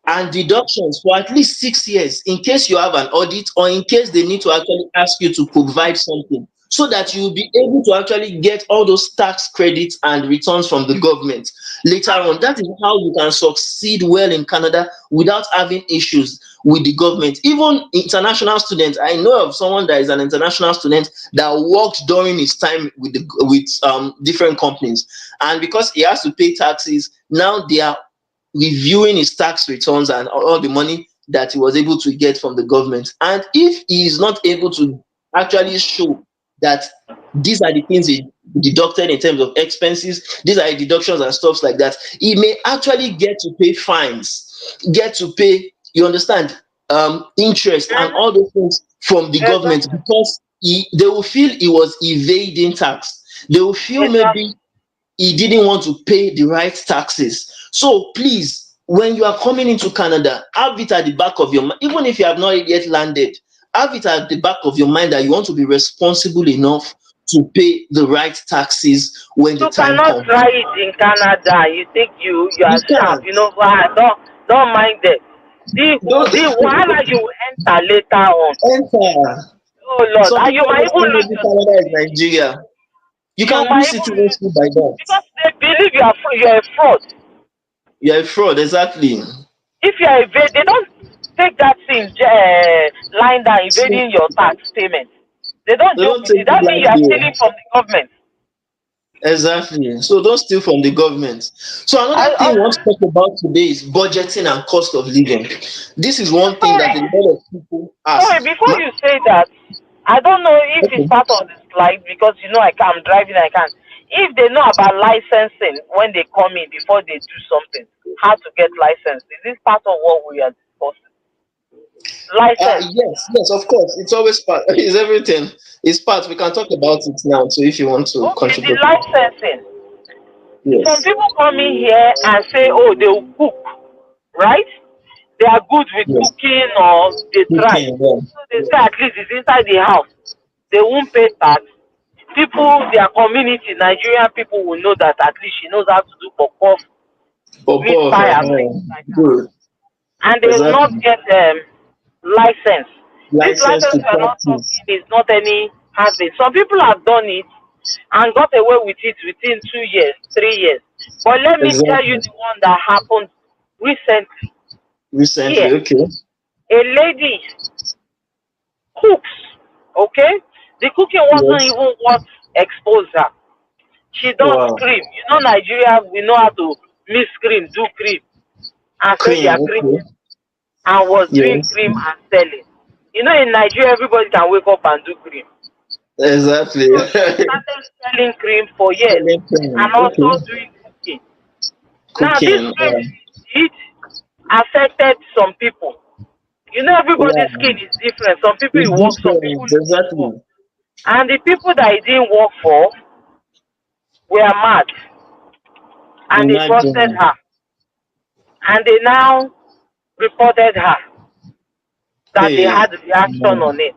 Speaker 1: and deductions for at least 6 years in case you have an audit or in case they need to actually ask you to provide something, so that you'll be able to actually get all those tax credits and returns from the government later on. That is how you can succeed well in Canada without having issues with the government. Even international students, I know of someone that is an international student that worked during his time with different companies, and because he has to pay taxes, now they are reviewing his tax returns and all the money that he was able to get from the government. And if he is not able to actually show that these are the things he deducted in terms of expenses, these are the deductions and stuff like that, he may actually get to pay fines, get to pay, you understand, interest and
Speaker 2: Mm-hmm.
Speaker 1: all those things from the government,
Speaker 2: Exactly.
Speaker 1: because they will feel he was evading tax. They will feel maybe
Speaker 2: Exactly.
Speaker 1: he didn't want to pay the right taxes. So please, when you are coming into Canada, have it at the back of your mind, even if you have not yet landed, have it at the back of your mind that you want to be responsible enough to pay the right taxes when the
Speaker 2: You
Speaker 1: time
Speaker 2: cannot
Speaker 1: comes.
Speaker 2: try it in Canada. You think you are
Speaker 1: You
Speaker 2: sharp.
Speaker 1: can't.
Speaker 2: Why? Don't mind them.
Speaker 1: Don't
Speaker 2: The wahala you will enter later on.
Speaker 1: enter.
Speaker 2: Oh Lord,
Speaker 1: Some
Speaker 2: and you
Speaker 1: people
Speaker 2: might even
Speaker 1: understand
Speaker 2: lose
Speaker 1: maybe Canada is Nigeria. You
Speaker 2: you
Speaker 1: can
Speaker 2: might
Speaker 1: lose
Speaker 2: even lose
Speaker 1: citizenship by that.
Speaker 2: because they believe you are a fraud.
Speaker 1: You're a fraud, exactly.
Speaker 2: If you are evade, they don't take that thing lying down
Speaker 1: So
Speaker 2: evading your tax payment. They don't
Speaker 1: they
Speaker 2: joke
Speaker 1: don't
Speaker 2: with
Speaker 1: take
Speaker 2: it.
Speaker 1: it
Speaker 2: That means you are
Speaker 1: lightly.
Speaker 2: stealing from the government.
Speaker 1: Exactly. So don't steal from the government. So another thing we want to talk about today is budgeting and cost of living. This is one thing that a
Speaker 2: Sorry,
Speaker 1: lot of people
Speaker 2: sorry.
Speaker 1: ask.
Speaker 2: Before you say that, I don't know if it's
Speaker 1: Okay.
Speaker 2: part of the slide because I'm driving. I can't. If they know about licensing when they come in before they do something, how to get licensed? Is this part of what we are discussing? License.
Speaker 1: Yes, yes, of course. It's always part. It's everything. It's part. We can talk about it now. So if you want to
Speaker 2: Okay, the
Speaker 1: contribute,
Speaker 2: licensing. Some
Speaker 1: yes,
Speaker 2: people come in here and say, oh, they will cook, right? They are good with
Speaker 1: yes,
Speaker 2: cooking or they
Speaker 1: we
Speaker 2: try.
Speaker 1: can. Yeah.
Speaker 2: So they say at least it's inside the house. They won't pay tax. People, their community, Nigerian people will know that at least she knows how to do pop meat
Speaker 1: Pop
Speaker 2: pie and things like that.
Speaker 1: good.
Speaker 2: And they will not
Speaker 1: Exactly.
Speaker 2: get license. This
Speaker 1: License
Speaker 2: license
Speaker 1: to
Speaker 2: we are not
Speaker 1: practice.
Speaker 2: talking is not any having. Some people have done it and got away with it within 2 years, 3 years. But let me tell you
Speaker 1: Exactly.
Speaker 2: the one that happened recently here.
Speaker 1: Recently, okay.
Speaker 2: A lady cooks, okay? The cooking wasn't
Speaker 1: Yes.
Speaker 2: even what exposed her. She does
Speaker 1: Wow.
Speaker 2: cream. Nigeria, we know how to mix cream, do cream, and sell
Speaker 1: Cream.
Speaker 2: their cream,
Speaker 1: Okay.
Speaker 2: and was doing
Speaker 1: Yes.
Speaker 2: cream and selling. In Nigeria, everybody can wake up and do cream.
Speaker 1: Exactly.
Speaker 2: So she started selling cream for years
Speaker 1: Selling cream.
Speaker 2: and
Speaker 1: Okay.
Speaker 2: also doing cooking. Now, this
Speaker 1: Cooking.
Speaker 2: cream she did affected some people. Everybody's
Speaker 1: Yeah.
Speaker 2: skin is different. Some people
Speaker 1: It's
Speaker 2: it work, some people
Speaker 1: different.
Speaker 2: it didn't work.
Speaker 1: Exactly.
Speaker 2: And the people that it didn't work for were mad and they trusted
Speaker 1: Imagine.
Speaker 2: her. And they now reported her that they
Speaker 1: Hey.
Speaker 2: had reaction
Speaker 1: Mm.
Speaker 2: on it.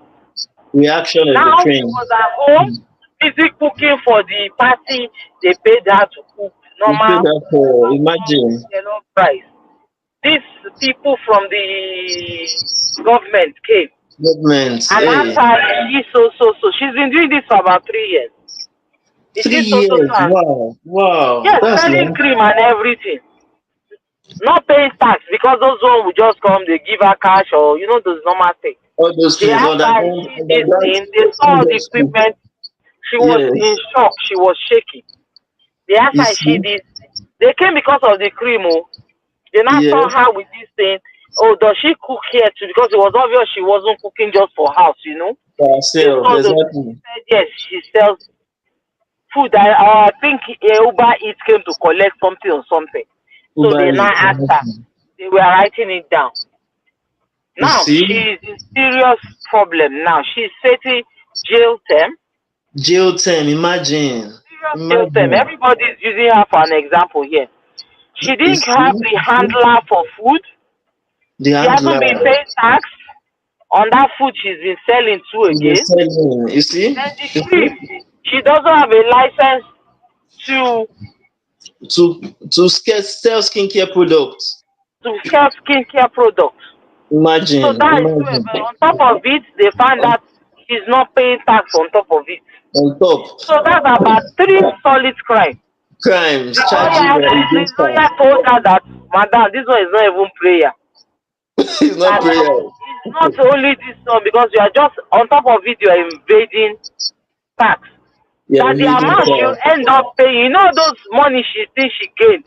Speaker 1: Reaction of the
Speaker 2: Now she
Speaker 1: cream.
Speaker 2: was at home, busy cooking for the party they paid her to cook.
Speaker 1: You paid
Speaker 2: normal,
Speaker 1: her for,
Speaker 2: normal
Speaker 1: imagine.
Speaker 2: yellow price. These people from the government came
Speaker 1: Government,
Speaker 2: and asked
Speaker 1: hey.
Speaker 2: her, she so. She's been doing this for about 3 years. Is
Speaker 1: Three
Speaker 2: she so,
Speaker 1: years.
Speaker 2: and
Speaker 1: Wow. Wow.
Speaker 2: yes,
Speaker 1: That's
Speaker 2: selling
Speaker 1: long.
Speaker 2: cream and everything. Not paying tax because those one will just come, they give her cash or those normal things.
Speaker 1: All those
Speaker 2: They
Speaker 1: things.
Speaker 2: asked her, is
Speaker 1: Underground,
Speaker 2: she this
Speaker 1: underground
Speaker 2: thing? They saw the
Speaker 1: industry.
Speaker 2: equipment. She was in
Speaker 1: Yes.
Speaker 2: shock. She was shaking. They asked
Speaker 1: You
Speaker 2: her, is she
Speaker 1: see?
Speaker 2: this? They came because of the cream. Oh. They now saw
Speaker 1: Yes.
Speaker 2: her with this thing. Oh, does she cook here too? Because it was obvious she wasn't cooking just for house.
Speaker 1: For
Speaker 2: They
Speaker 1: herself.
Speaker 2: saw the
Speaker 1: Exactly.
Speaker 2: said yes, she sells food. I think Uber Eats came to collect something or something. So
Speaker 1: Uber
Speaker 2: they now
Speaker 1: Eats.
Speaker 2: asked her. They were writing it down.
Speaker 1: You
Speaker 2: Now
Speaker 1: see?
Speaker 2: she's in serious problem. Now she's facing jail term.
Speaker 1: Jail time. Imagine.
Speaker 2: Serious jail term.
Speaker 1: Imagine.
Speaker 2: Everybody's using her for an example here. She
Speaker 1: You
Speaker 2: didn't
Speaker 1: see?
Speaker 2: have the
Speaker 1: You see?
Speaker 2: handler for food.
Speaker 1: The
Speaker 2: She hasn't been
Speaker 1: handler.
Speaker 2: paying tax on that food she's been selling too
Speaker 1: She's been
Speaker 2: again.
Speaker 1: selling. You see?
Speaker 2: Then the
Speaker 1: You see?
Speaker 2: cream. She doesn't have a license to
Speaker 1: To sell skincare products.
Speaker 2: sell skincare products. So
Speaker 1: Imagine.
Speaker 2: that is where,
Speaker 1: Imagine.
Speaker 2: but on top of it, they find
Speaker 1: On,
Speaker 2: that she's not paying tax on top of it.
Speaker 1: on top.
Speaker 2: So that's about three solid crimes.
Speaker 1: Crimes.
Speaker 2: The
Speaker 1: Charges
Speaker 2: lawyer,
Speaker 1: are
Speaker 2: the
Speaker 1: against her.
Speaker 2: lawyer told her that, Madam, this one is not even prayer.
Speaker 1: It's not
Speaker 2: That
Speaker 1: prayer.
Speaker 2: it's not only this one because you are just on top of it, you are invading tax.
Speaker 1: Yeah,
Speaker 2: That the
Speaker 1: evading
Speaker 2: amount you
Speaker 1: tax.
Speaker 2: end up paying, those money she thinks she gained,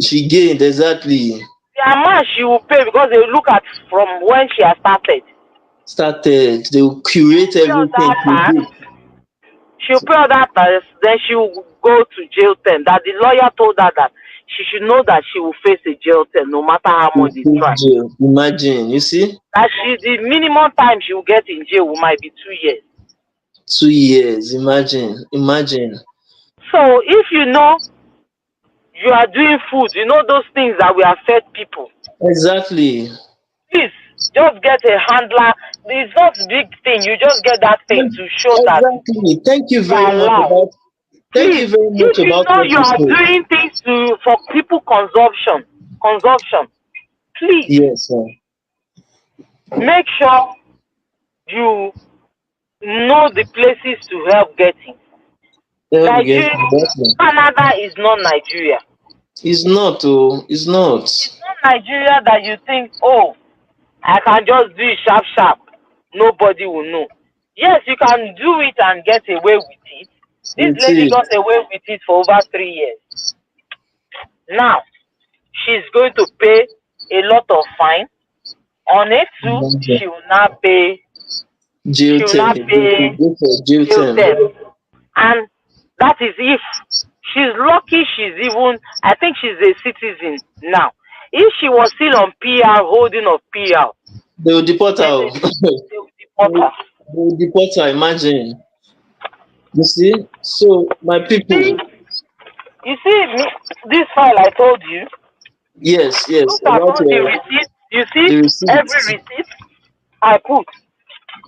Speaker 1: She gained, exactly.
Speaker 2: the amount she will pay because they look at from when she has started.
Speaker 1: Started. They will
Speaker 2: She
Speaker 1: curate
Speaker 2: will pay all
Speaker 1: everything
Speaker 2: that
Speaker 1: to
Speaker 2: tax.
Speaker 1: date.
Speaker 2: She will pay all that tax. Then she will go to jail term. That the lawyer told her that she should know that she will face a jail term no matter how
Speaker 1: To
Speaker 2: much they
Speaker 1: face
Speaker 2: try.
Speaker 1: jail. Imagine. You see?
Speaker 2: That the minimum time she will get in jail might be 2 years.
Speaker 1: 2 years. Imagine. Imagine.
Speaker 2: So if you are doing food, those things that will affect people,
Speaker 1: Exactly.
Speaker 2: please just get a handler. It's not a big thing. You just get that thing to show that
Speaker 1: Exactly. Thank you
Speaker 2: you are
Speaker 1: very much
Speaker 2: allowed.
Speaker 1: about. Thank you
Speaker 2: Please,
Speaker 1: very much
Speaker 2: if you
Speaker 1: about
Speaker 2: know
Speaker 1: what
Speaker 2: you
Speaker 1: you
Speaker 2: are
Speaker 1: said.
Speaker 2: doing things for people consumption, please
Speaker 1: Yes, sir.
Speaker 2: make sure you know the places to help getting.
Speaker 1: Help get
Speaker 2: Nigeria,
Speaker 1: exactly.
Speaker 2: Canada is not Nigeria.
Speaker 1: It's not. Oh, it's not.
Speaker 2: It's not Nigeria that you think, oh, I can just do it sharp, sharp. Nobody will know. Yes, you can do it and get away with it. This
Speaker 1: It
Speaker 2: lady
Speaker 1: is.
Speaker 2: got away with it for over 3 years. Now, she's going to pay a lot of fine. On it too,
Speaker 1: Imagine.
Speaker 2: she will not pay.
Speaker 1: Jail
Speaker 2: She will
Speaker 1: term.
Speaker 2: not
Speaker 1: You
Speaker 2: pay
Speaker 1: go for jail
Speaker 2: jail
Speaker 1: term.
Speaker 2: term. And that is if she's lucky. She's even. I think she's a citizen now. If she was still on PR, holding of PR,
Speaker 1: They will deport her.
Speaker 2: then
Speaker 1: Oh.
Speaker 2: they will deport her.
Speaker 1: They will deport her. Imagine. You see? So, my
Speaker 2: See,
Speaker 1: people,
Speaker 2: this file I told you.
Speaker 1: yes, yes,
Speaker 2: Look at
Speaker 1: about
Speaker 2: all the receipts. You see,
Speaker 1: the
Speaker 2: every
Speaker 1: receipts.
Speaker 2: receipt I put.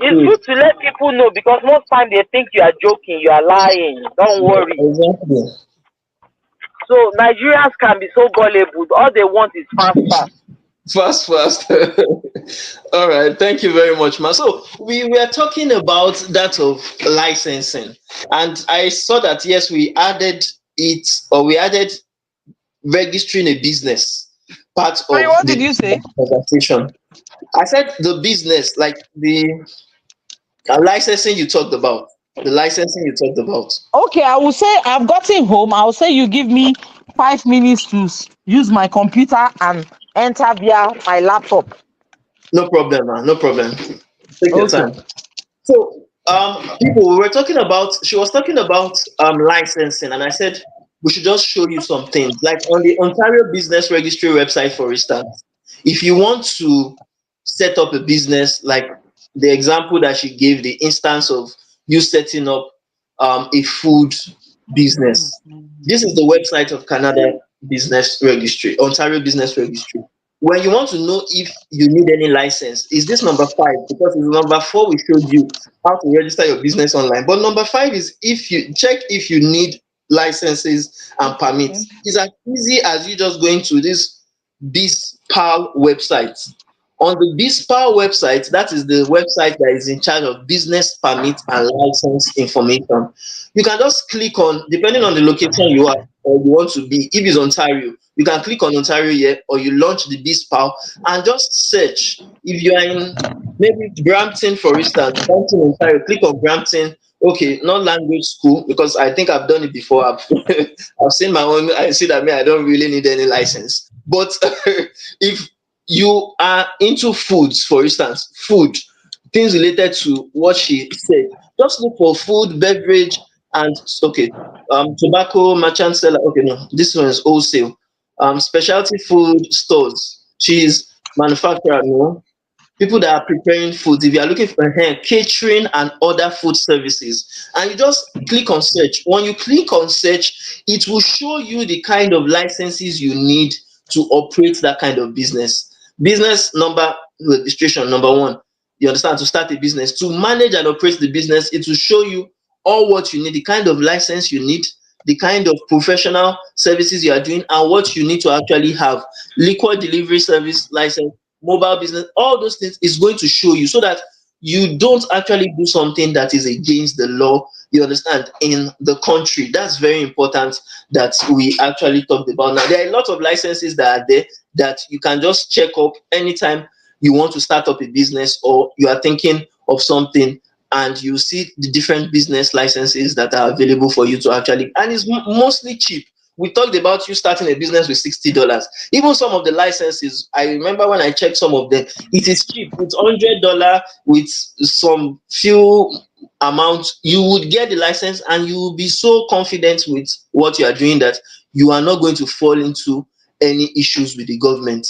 Speaker 2: It's
Speaker 1: Good.
Speaker 2: good to let people know because most time they think you are joking, you are lying. Don't worry.
Speaker 1: Exactly.
Speaker 2: So Nigerians can be so gullible. All they want is fast, fast.
Speaker 1: Fast, fast. All right. Thank you very much, ma. So we were talking about that of licensing, and I saw that yes, we added it, or we added registering a business part
Speaker 3: Sorry,
Speaker 1: of
Speaker 3: what did
Speaker 1: the
Speaker 3: you say?
Speaker 1: conversation. I said the business, like the licensing you talked about, the licensing you talked about.
Speaker 3: Okay, I will say I've gotten home. I'll say you give me 5 minutes to use my computer and enter via my laptop.
Speaker 1: No problem, man. No problem. Take your
Speaker 3: Okay.
Speaker 1: time. So, people, we were talking about. She was talking about licensing, and I said we should just show you some things, like on the Ontario Business Registry website, for instance. If you want to set up a business, like the example that she gave, the instance of you setting up a food business. This is the website of Canada Business Registry, Ontario Business Registry. When you want to know if you need any license, is this number 5? Because it's number 4 we showed you how to register your business online. But number 5 is if you check if you need licenses and
Speaker 3: Okay.
Speaker 1: permits. It's as easy as you just going to this BizPal website. On the BizPal website, that is the website that is in charge of business permit and license information. You can just click on, depending on the location you are or you want to be. If it's Ontario, you can click on Ontario here, or you launch the BizPal and just search. If you are in maybe Brampton, for instance, Brampton, Ontario, click on Brampton. Okay, not language school, because I think I've done it before. I've seen my own. I see that me, I don't really need any license. But if you are into foods, for instance, food, things related to what she said, just look for food, beverage, and okay, tobacco merchant seller. Okay, no, this one is wholesale. Specialty food stores, cheese manufacturer, no, people that are preparing food. If you are looking for catering and other food services, and you just click on search. When you click on search, it will show you the kind of licenses you need to operate that kind of business. Business number registration number one. You understand? To start a business, to manage and operate the business, it will show you all what you need, the kind of license you need, the kind of professional services you are doing, and what you need to actually have. Liquor delivery service license, mobile business, all those things is going to show you, so that you don't actually do something that is against the law, you understand, in the country. That's very important that we actually talked about. Now, there are a lot of licenses that are there that you can just check up anytime you want to start up a business, or you are thinking of something, and you see the different business licenses that are available for you to actually, and it's mostly cheap. We talked about you starting a business with $60. Even some of the licenses, I remember when I checked some of them, it is cheap. It's $100 with some few amount. You would get the license, and you will be so confident with what you are doing that you are not going to fall into any issues with the government.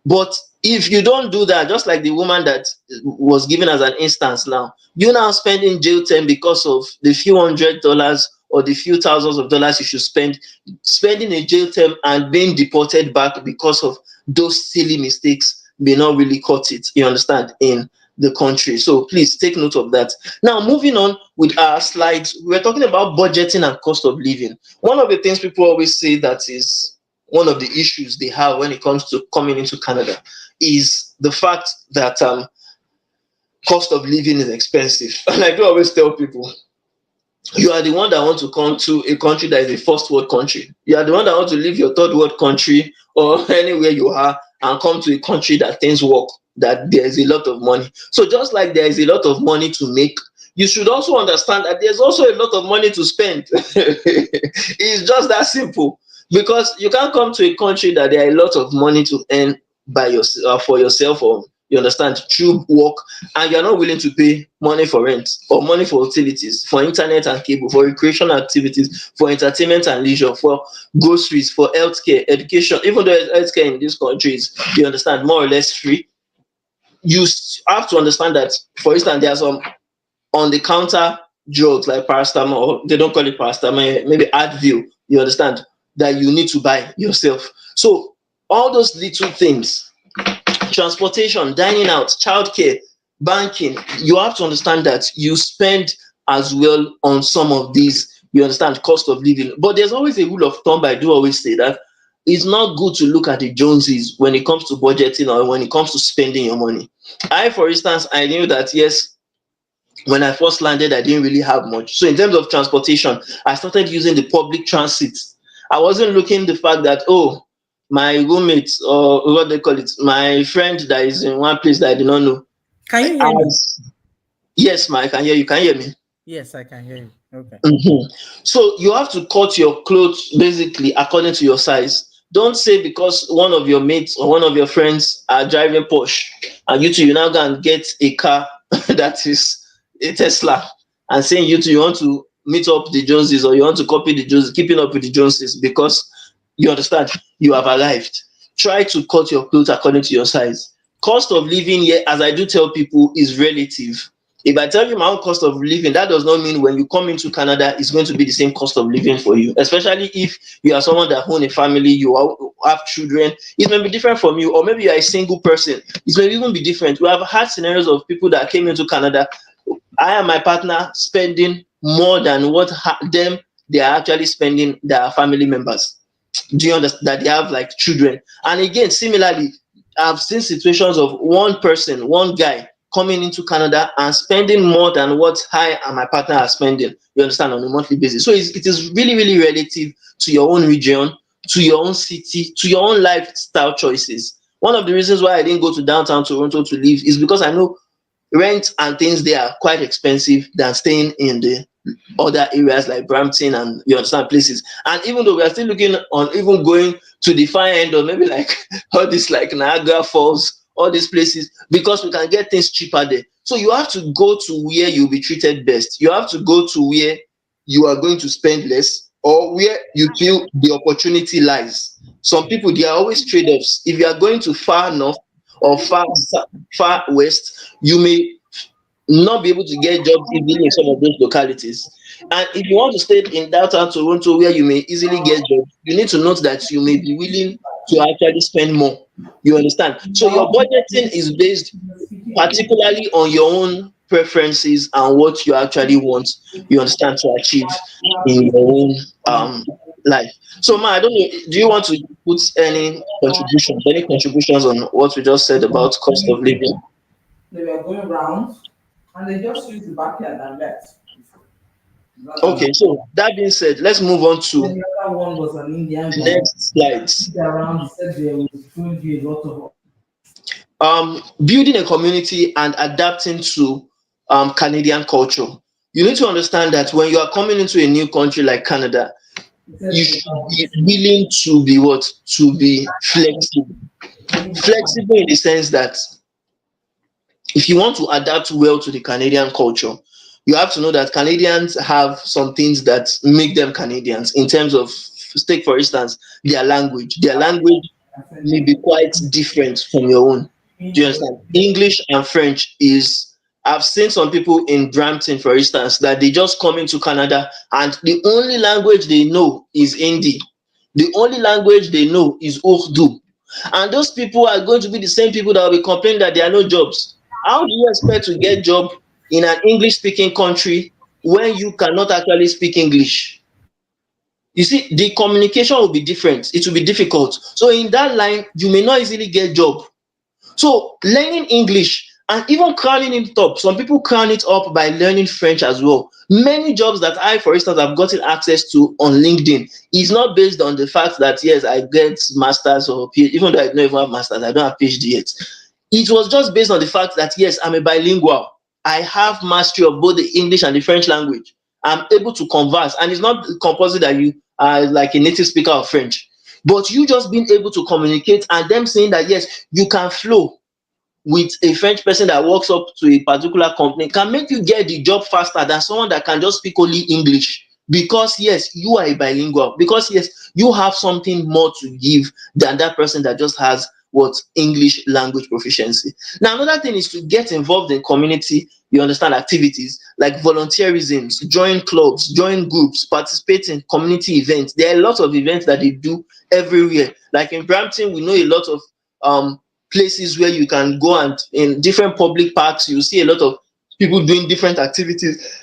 Speaker 1: But if you don't do that, just like the woman that was given as an instance now, you now spending jail term because of the few $100 or the few thousands of dollars you should spend, spending a jail term and being deported back because of those silly mistakes may not really cut it, you understand, in the country. So please take note of that. Now, moving on with our slides, we're talking about budgeting and cost of living. One of the things people always say that is one of the issues they have when it comes to coming into Canada is the fact that cost of living is expensive. And I do always tell people, you are the one that want to come to a country that is a first world country. You are the one that want to leave your third world country or anywhere you are and come to a country that things work, that there is a lot of money. So just like there is a lot of money to make, you should also understand that there's also a lot of money to spend. It's just that simple, because you can't come to a country that there are a lot of money to earn by yourself, for yourself, or you understand, through work, and you're not willing to pay money for rent or money for utilities, for internet and cable, for recreational activities, for entertainment and leisure, for groceries, for healthcare, education. Even though healthcare in this country is, you understand, more or less free, you have to understand that, for instance, there are some on the counter drugs like paracetamol, or they don't call it paracetamol, maybe Advil, you understand, that you need to buy yourself. So all those little things, transportation, dining out, childcare, banking, you have to understand that you spend as well on some of these, you understand, cost of living. But there's always a rule of thumb. I do always say that it's not good to look at the Joneses when it comes to budgeting or when it comes to spending your money. I, for instance, I knew that yes, when I first landed, I didn't really have much. So in terms of transportation, I started using the public transit. I wasn't looking the fact that, oh, my roommate, or what they call it, my friend that is in one place that I do not know.
Speaker 4: Can you hear me?
Speaker 1: As, yes, ma, I can hear you. Can you hear me?
Speaker 4: Yes, I can hear you. Okay.
Speaker 1: Mhm. So you have to cut your clothes basically according to your size. Don't say because one of your mates or one of your friends are driving Porsche and you two, you now go and get a car that is a Tesla, and saying you two, you want to meet up the Joneses, or you want to copy the Joneses, keeping up with the Joneses because you understand you have arrived. Try to cut your clothes according to your size. Cost of living here, as I do tell people, is relative. If I tell you my own cost of living, that does not mean when you come into Canada, it's going to be the same cost of living for you. Especially if you are someone that owns a family, have children, it may be different from you. Or maybe you are a single person, it may even be different. We have had scenarios of people that came into Canada, I and my partner spending more than what them they are actually spending their family members. Do you understand that they have like children? And again, similarly, I've seen situations of one person, one guy coming into Canada and spending more than what I and my partner are spending, you understand, on a monthly basis. So it is really, really relative to your own region, to your own city, to your own lifestyle choices. One of the reasons why I didn't go to downtown Toronto to live is because I know rent and things there are quite expensive than staying in the other areas like Brampton and, you understand, places. And even though we are still looking on even going to the far end or maybe like all this like Niagara Falls, all these places, because we can get things cheaper there. So you have to go to where you'll be treated best. You have to go to where you are going to spend less or where you feel the opportunity lies. Some people, there are always trade-offs. If you are going to far north or far west, you may not be able to get jobs easily in some of those localities. And if you want to stay in downtown Toronto where you may easily get jobs, you need to note that you may be willing to actually spend more. You understand? So your budgeting is based particularly on your own preferences and what you actually want, you understand, to achieve in your own life. So Ma, I don't know, do you want to put any contributions on what we just said about cost of living?
Speaker 3: They were going round and they just used the backyard and left.
Speaker 1: Okay, so that being said, let's move on to
Speaker 3: Then the other one was an Indian
Speaker 1: the
Speaker 3: guy.
Speaker 1: next slides.
Speaker 3: Around, he said they will give you a lot of.
Speaker 1: Building a community and adapting to Canadian culture. You need to understand that when you are coming into a new country like Canada, you should be willing to be what? To be flexible. Flexible in the sense that if you want to adapt well to the Canadian culture, you have to know that Canadians have some things that make them Canadians in terms of, take for instance, their language. Their language may be quite different from your own. Do you understand? English and French is, I've seen some people in Brampton, for instance, that they just come into Canada and the only language they know is Hindi. The only language they know is Urdu. And those people are going to be the same people that will be complaining that there are no jobs. How do you expect to get job in an English speaking country when you cannot actually speak English? You see, the communication will be different. It will be difficult. So in that line, you may not easily get job. So learning English and even crowning it up, some people crown it up by learning French as well. Many jobs that I, for instance, have gotten access to on LinkedIn is not based on the fact that yes, I get masters or PhD, even though I don't even have masters, I don't have PhD yet. It was just based on the fact that yes, I'm a bilingual. I have mastery of both the English and the French language. I'm able to converse, and it's not compulsory that you are like a native speaker of French. But you just being able to communicate and them saying that yes, you can flow with a French person that works up to a particular company can make you get the job faster than someone that can just speak only English. Because yes, you are a bilingual. Because yes, you have something more to give than that person that just has what English language proficiency. Now, another thing is to get involved in community, you understand, activities like volunteerism, join clubs, join groups, participate in community events. There are a lot of events that they do everywhere. Like in Brampton, we know a lot of places where you can go, and in different public parks, you see a lot of people doing different activities.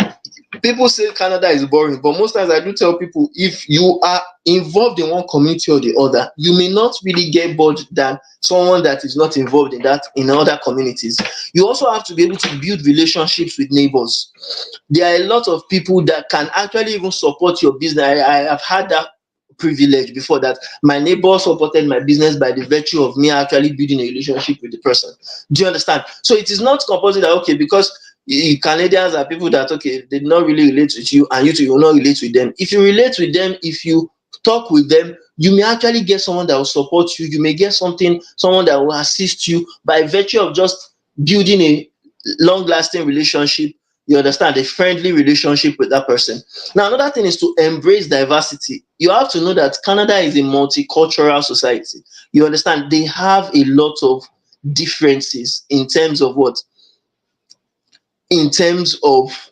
Speaker 1: People say Canada is boring, but most times I do tell people if you are involved in one community or the other, you may not really get bored than someone that is not involved in that in other communities. You also have to be able to build relationships with neighbors. There are a lot of people that can actually even support your business. I have had that privilege before, that my neighbor supported my business by the virtue of me actually building a relationship with the person. Do you understand? So it is not compulsory that okay, because Canadians are people that okay, they do not really relate with you, and you too will not relate with them. If you relate with them, if you talk with them, you may actually get someone that will support you. You may get someone that will assist you by virtue of just building a long-lasting relationship. You understand, a friendly relationship with that person. Now, another thing is to embrace diversity. You have to know that Canada is a multicultural society. You understand, they have a lot of differences in terms of what? In terms of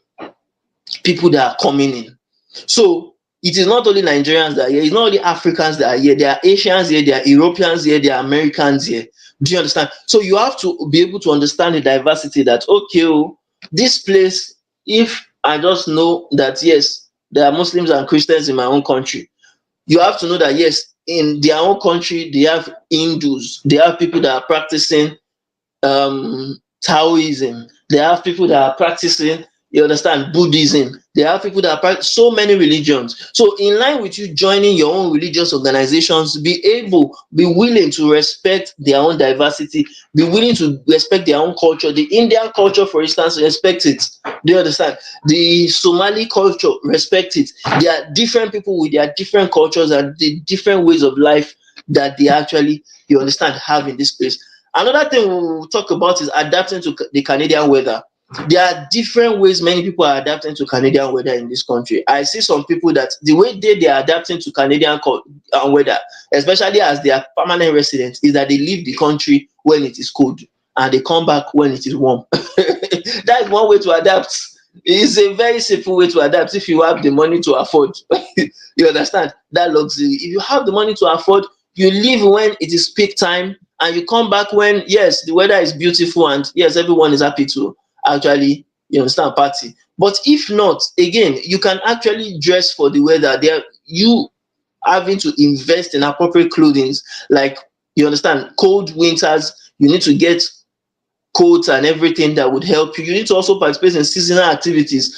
Speaker 1: people that are coming in. So it is not only Nigerians that are here, it's not only Africans that are here, there are Asians here, there are Europeans here, there are Americans here. Do you understand? So you have to be able to understand the diversity that, okay, oh, this place, if I just know that, yes, there are Muslims and Christians in my own country. You have to know that yes, in their own country they have Hindus, they have people that are practicing Taoism. They have people that are practicing, you understand, Buddhism. They have people that are practicing so many religions. So, in line with you joining your own religious organizations, be willing to respect their own diversity, be willing to respect their own culture. The Indian culture, for instance, respect it. Do you understand? The Somali culture, respect it. There are different people with their different cultures and the different ways of life that they actually, you understand, have in this place. Another thing we will talk about is adapting to the Canadian weather. There are different ways many people are adapting to Canadian weather in this country. I see some people that the way they are adapting to Canadian weather, especially as they are permanent residents, is that they leave the country when it is cold and they come back when it is warm. That is one way to adapt. It's a very simple way to adapt if you have the money to afford. You understand? That luxury. If you have the money to afford, you leave when it is peak time and you come back when, yes, the weather is beautiful and yes, everyone is happy to actually, you understand, party. But if not, again, you can actually dress for the weather. There, you having to invest in appropriate clothing, like, you understand, cold winters, you need to get coats and everything that would help you. You need to also participate in seasonal activities,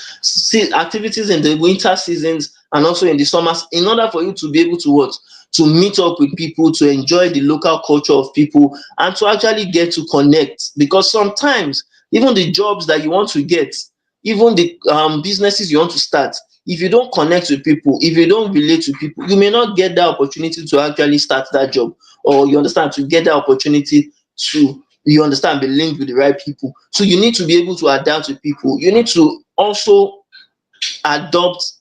Speaker 1: activities in the winter seasons and also in the summers, in order for you to be able to what? To meet up with people, to enjoy the local culture of people, and to actually get to connect. Because sometimes even the jobs that you want to get, even the businesses you want to start, if you don't connect with people, if you don't relate to people, you may not get that opportunity to actually start that job, or you understand, to get that opportunity to, you understand, be linked with the right people. So you need to be able to adapt with people. You need to also adopt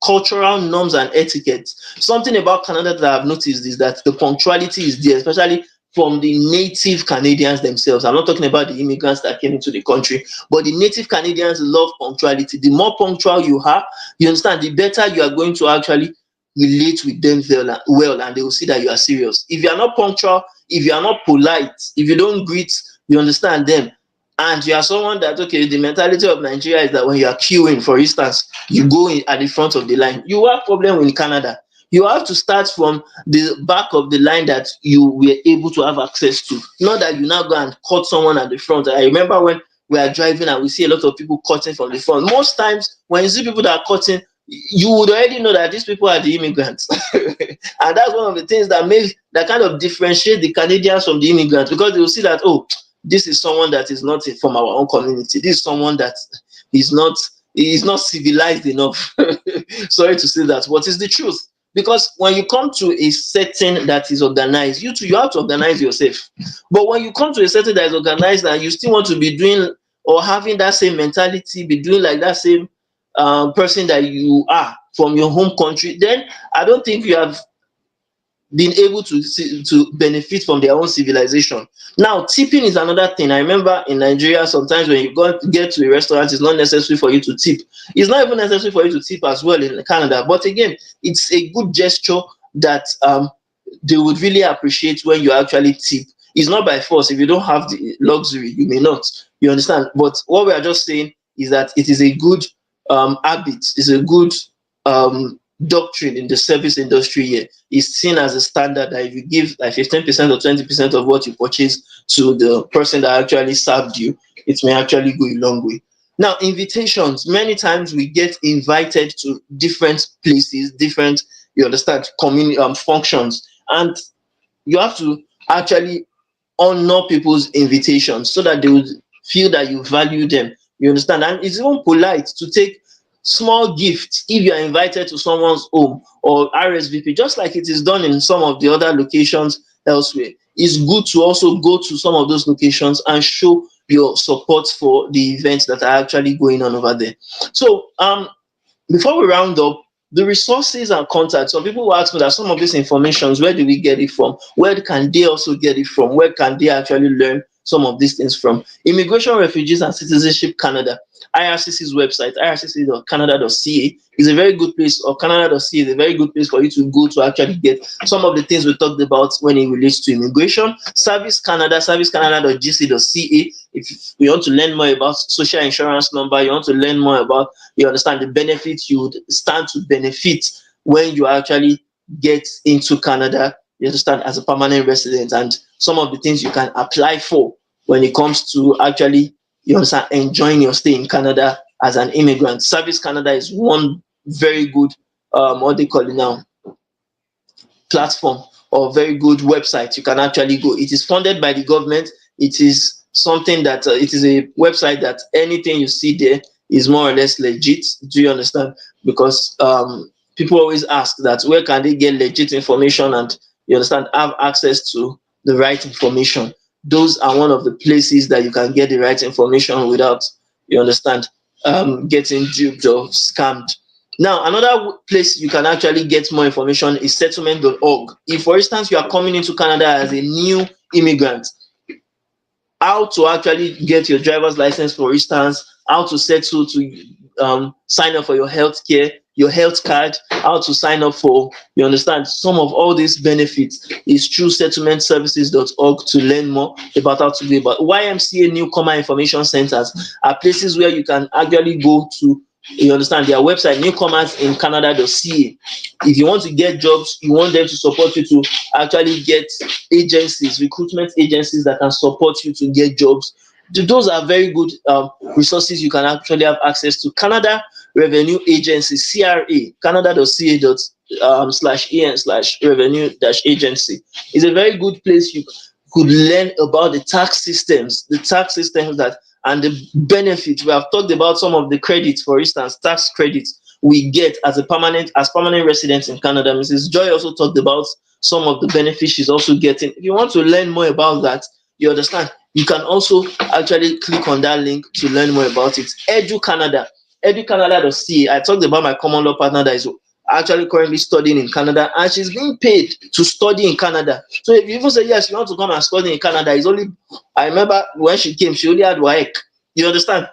Speaker 1: cultural norms and etiquette. Something about Canada that I've noticed is that the punctuality is there, especially from the native Canadians themselves. I'm not talking about the immigrants that came into the country, but the native Canadians love punctuality. The more punctual you are, you understand, the better you are going to actually relate with them well, and they will see that you are serious. If you are not punctual, if you are not polite, if you don't greet, you understand them, and you are someone that, okay, the mentality of Nigeria is that when you are queuing, for instance, you go in at the front of the line, you have problem in Canada. You have to start from the back of the line that you were able to have access to, not that you now go and cut someone at the front. I remember when we are driving and we see a lot of people cutting from the front. Most times when you see people that are cutting, you would already know that these people are the immigrants. And that's one of the things that kind of differentiate the Canadians from the immigrants, because they will see that, oh, this is someone that is not from our own community. This is someone that is not civilized enough. Sorry to say that, but it's the truth. Because when you come to a setting that is organized, you have to organize yourself. But when you come to a setting that is organized and you still want to be doing or having that same mentality, be doing like that same person that you are from your home country, then I don't think you have been able to benefit from their own civilization. Now, tipping is another thing. I remember in Nigeria, sometimes when you get to a restaurant, it's not necessary for you to tip. It's not even necessary for you to tip as well in Canada. But again, it's a good gesture that they would really appreciate when you actually tip. It's not by force. If you don't have the luxury, you may not. You understand? But what we are just saying is that it is a good habit. It's a good doctrine in the service industry here. Is seen as a standard that if you give like 15% or 20% of what you purchase to the person that actually served you, it may actually go a long way. Now, invitations. Many times we get invited to different places, different, you understand, community functions, and you have to actually honor people's invitations so that they would feel that you value them. You understand? And it's even polite to take small gifts if you are invited to someone's home or RSVP, just like it is done in some of the other locations elsewhere. It's good to also go to some of those locations and show your support for the events that are actually going on over there. So, before we round up, the resources and contacts. Some people will ask me that some of these informations, where do we get it from? Where can they also get it from? Where can they actually learn some of these things from. Immigration, Refugees and Citizenship Canada, IRCC's website, ircc.canada.ca, is a very good place, or Canada.ca is a very good place for you to go to actually get some of the things we talked about when it relates to immigration. Service Canada, servicecanada.gc.ca. If you want to learn more about social insurance number, you want to learn more about, you understand the benefits you would stand to benefit when you actually get into Canada, you understand, as a permanent resident, and some of the things you can apply for when it comes to actually, you understand, enjoying your stay in Canada as an immigrant. Service Canada is one very good, what they call it now, platform or very good website you can actually go. It is funded by the government. It is something that it is a website that anything you see there is more or less legit. Do you understand? Because people always ask that where can they get legit information and, you understand, have access to the right information. Those are one of the places that you can get the right information without, you understand, getting duped or scammed. Now, another place you can actually get more information is settlement.org. If, for instance, you are coming into Canada as a new immigrant, how to actually get your driver's license, for instance, how to settle to sign up for your health care, your health card, how to sign up for, you understand, some of all these benefits is through settlementservices.org to learn more about how to do about. YMCA Newcomer Information Centers are places where you can actually go to, you understand, their website, newcomersincanada.ca. If you want to get jobs, you want them to support you to actually get agencies, recruitment agencies that can support you to get jobs. Those are very good resources you can actually have access to. Canada Revenue Agency, CRA, canada.ca/en/revenue-agency is a very good place. You could learn about the tax systems that and the benefits. We have talked about some of the credits, for instance, tax credits we get as permanent residents in Canada. Mrs. Joy also talked about some of the benefits she's also getting. If you want to learn more about that, you understand, you can also actually click on that link to learn more about it. educanada.ca. I talked about my common law partner that is actually currently studying in Canada, and she's being paid to study in Canada. So if you even say yes, you want to come and study in Canada, it's only, I remember when she came, she only had WAEC. You understand?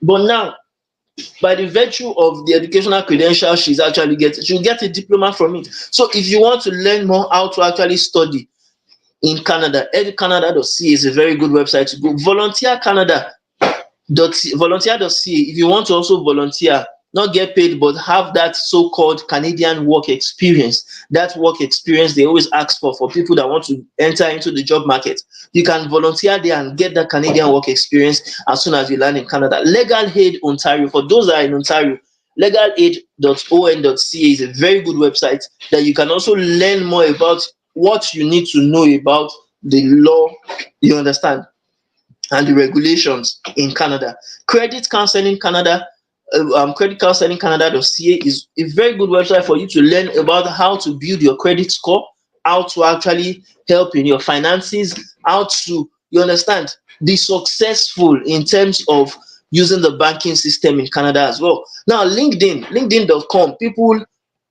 Speaker 1: But now, by the virtue of the educational credentials she's actually getting, she'll get a diploma from it. So if you want to learn more how to actually study in Canada, educanada.ca is a very good website to go. Volunteer.ca, if you want to also volunteer, not get paid, but have that so-called Canadian work experience. That work experience they always ask for people that want to enter into the job market. You can volunteer there and get that Canadian work experience as soon as you land in Canada. Legal Aid Ontario, for those that are in Ontario, legalaid.on.ca is a very good website that you can also learn more about what you need to know about the law, you understand, and the regulations in Canada. Credit Counseling Canada, creditcounselingcanada.ca is a very good website for you to learn about how to build your credit score, how to actually help in your finances, how to, you understand, be successful in terms of using the banking system in Canada as well. Now, linkedin.com, people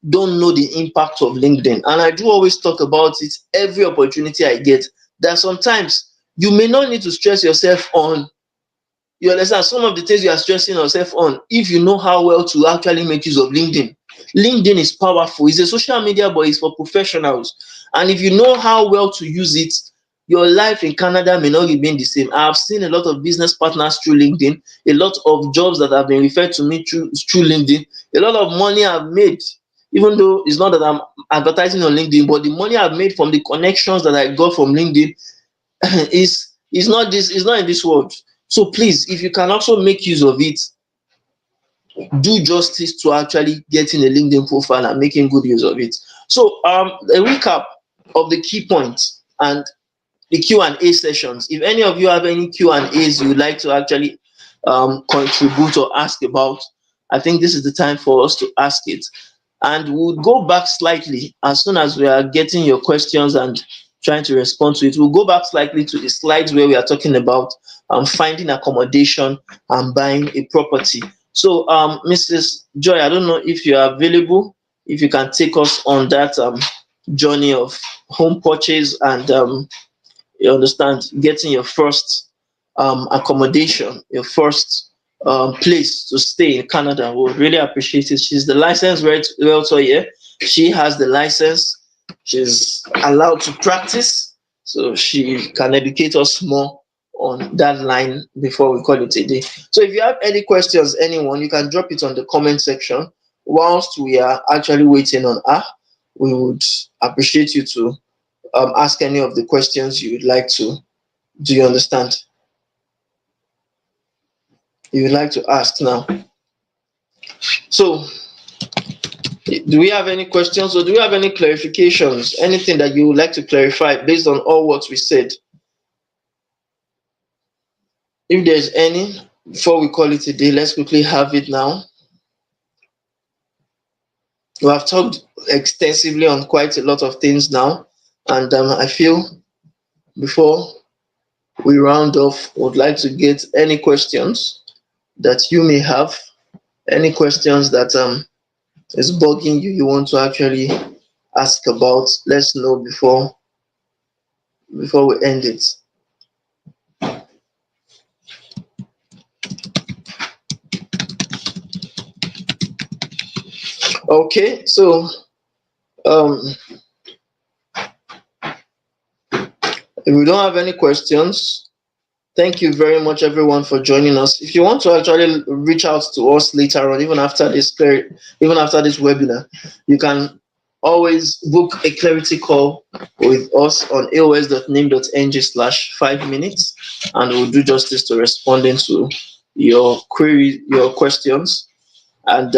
Speaker 1: don't know the impact of LinkedIn, and I do always talk about it every opportunity I get, that sometimes you may not need to stress yourself on, you understand, some of the things you are stressing yourself on, if you know how well to actually make use of LinkedIn. LinkedIn is powerful. It's a social media, but it's for professionals. And if you know how well to use it, your life in Canada may not remain the same. I've seen a lot of business partners through LinkedIn, a lot of jobs that have been referred to me through LinkedIn, a lot of money I've made, even though it's not that I'm advertising on LinkedIn, but the money I've made from the connections that I got from LinkedIn is not in this world. So please, if you can also make use of it, do justice to actually getting a LinkedIn profile and making good use of it. So a recap of the key points and the Q&A sessions. If any of you have any Q&As you would like to actually contribute or ask about, I think this is the time for us to ask it. And we'll go back slightly as soon as we are getting your questions and trying to respond to it. We'll go back slightly to the slides where we are talking about finding accommodation and buying a property. So, Mrs. Joy, I don't know if you are available, if you can take us on that journey of home purchase and you understand, getting your first accommodation, your first place to stay in Canada. We would really appreciate it. She's the licensed realtor here. She has the license. She's allowed to practice, so she can educate us more on that line before we call it a day. So if you have any questions, anyone, you can drop it on the comment section. Whilst we are actually waiting on her, we would appreciate you to ask any of the questions you would like to. Do you understand? You would like to ask now. So, do we have any questions or do we have any clarifications? Anything that you would like to clarify based on all what we said? If there's any, before we call it a day, let's quickly have it now. We have talked extensively on quite a lot of things now, and I feel before we round off, would like to get any questions that you may have, any questions that is bugging you, you want to actually ask about. Let's know before we end it. Okay, so um, if we don't have any questions, thank you very much, everyone, for joining us. If you want to actually reach out to us later on, even after this webinar, you can always book a clarity call with us on aos.name.ng/5 minutes, and we'll do justice to responding to your query, your questions. And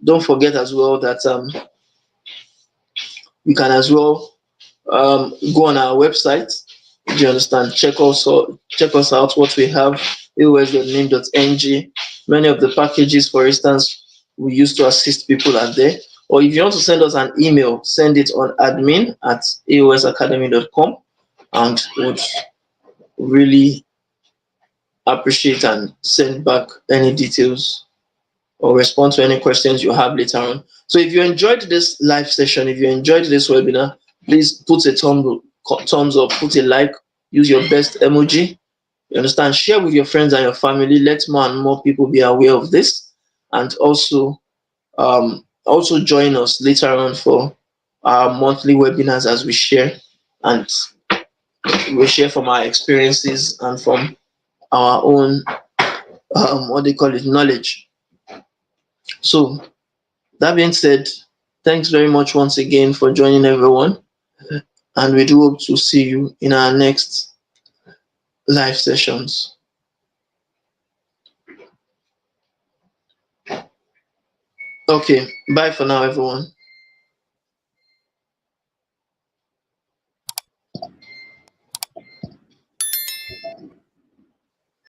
Speaker 1: don't forget as well that you can as well go on our website. Do you understand? Check us out. What we have, aos.name.ng. Many of the packages, for instance, we used to assist people are there. Or if you want to send us an email, send it on admin@aosacademy.com, and would really appreciate and send back any details or respond to any questions you have later on. So if you enjoyed this live session, if you enjoyed this webinar, please put a thumbs up, put a like, use your best emoji. You understand? Share with your friends and your family. Let more and more people be aware of this, and also join us later on for our monthly webinars as and we share from our experiences and from our own what they call it, knowledge. So that being said, thanks very much once again for joining, everyone, and we do hope to see you in our next live sessions. Okay, bye for now, everyone.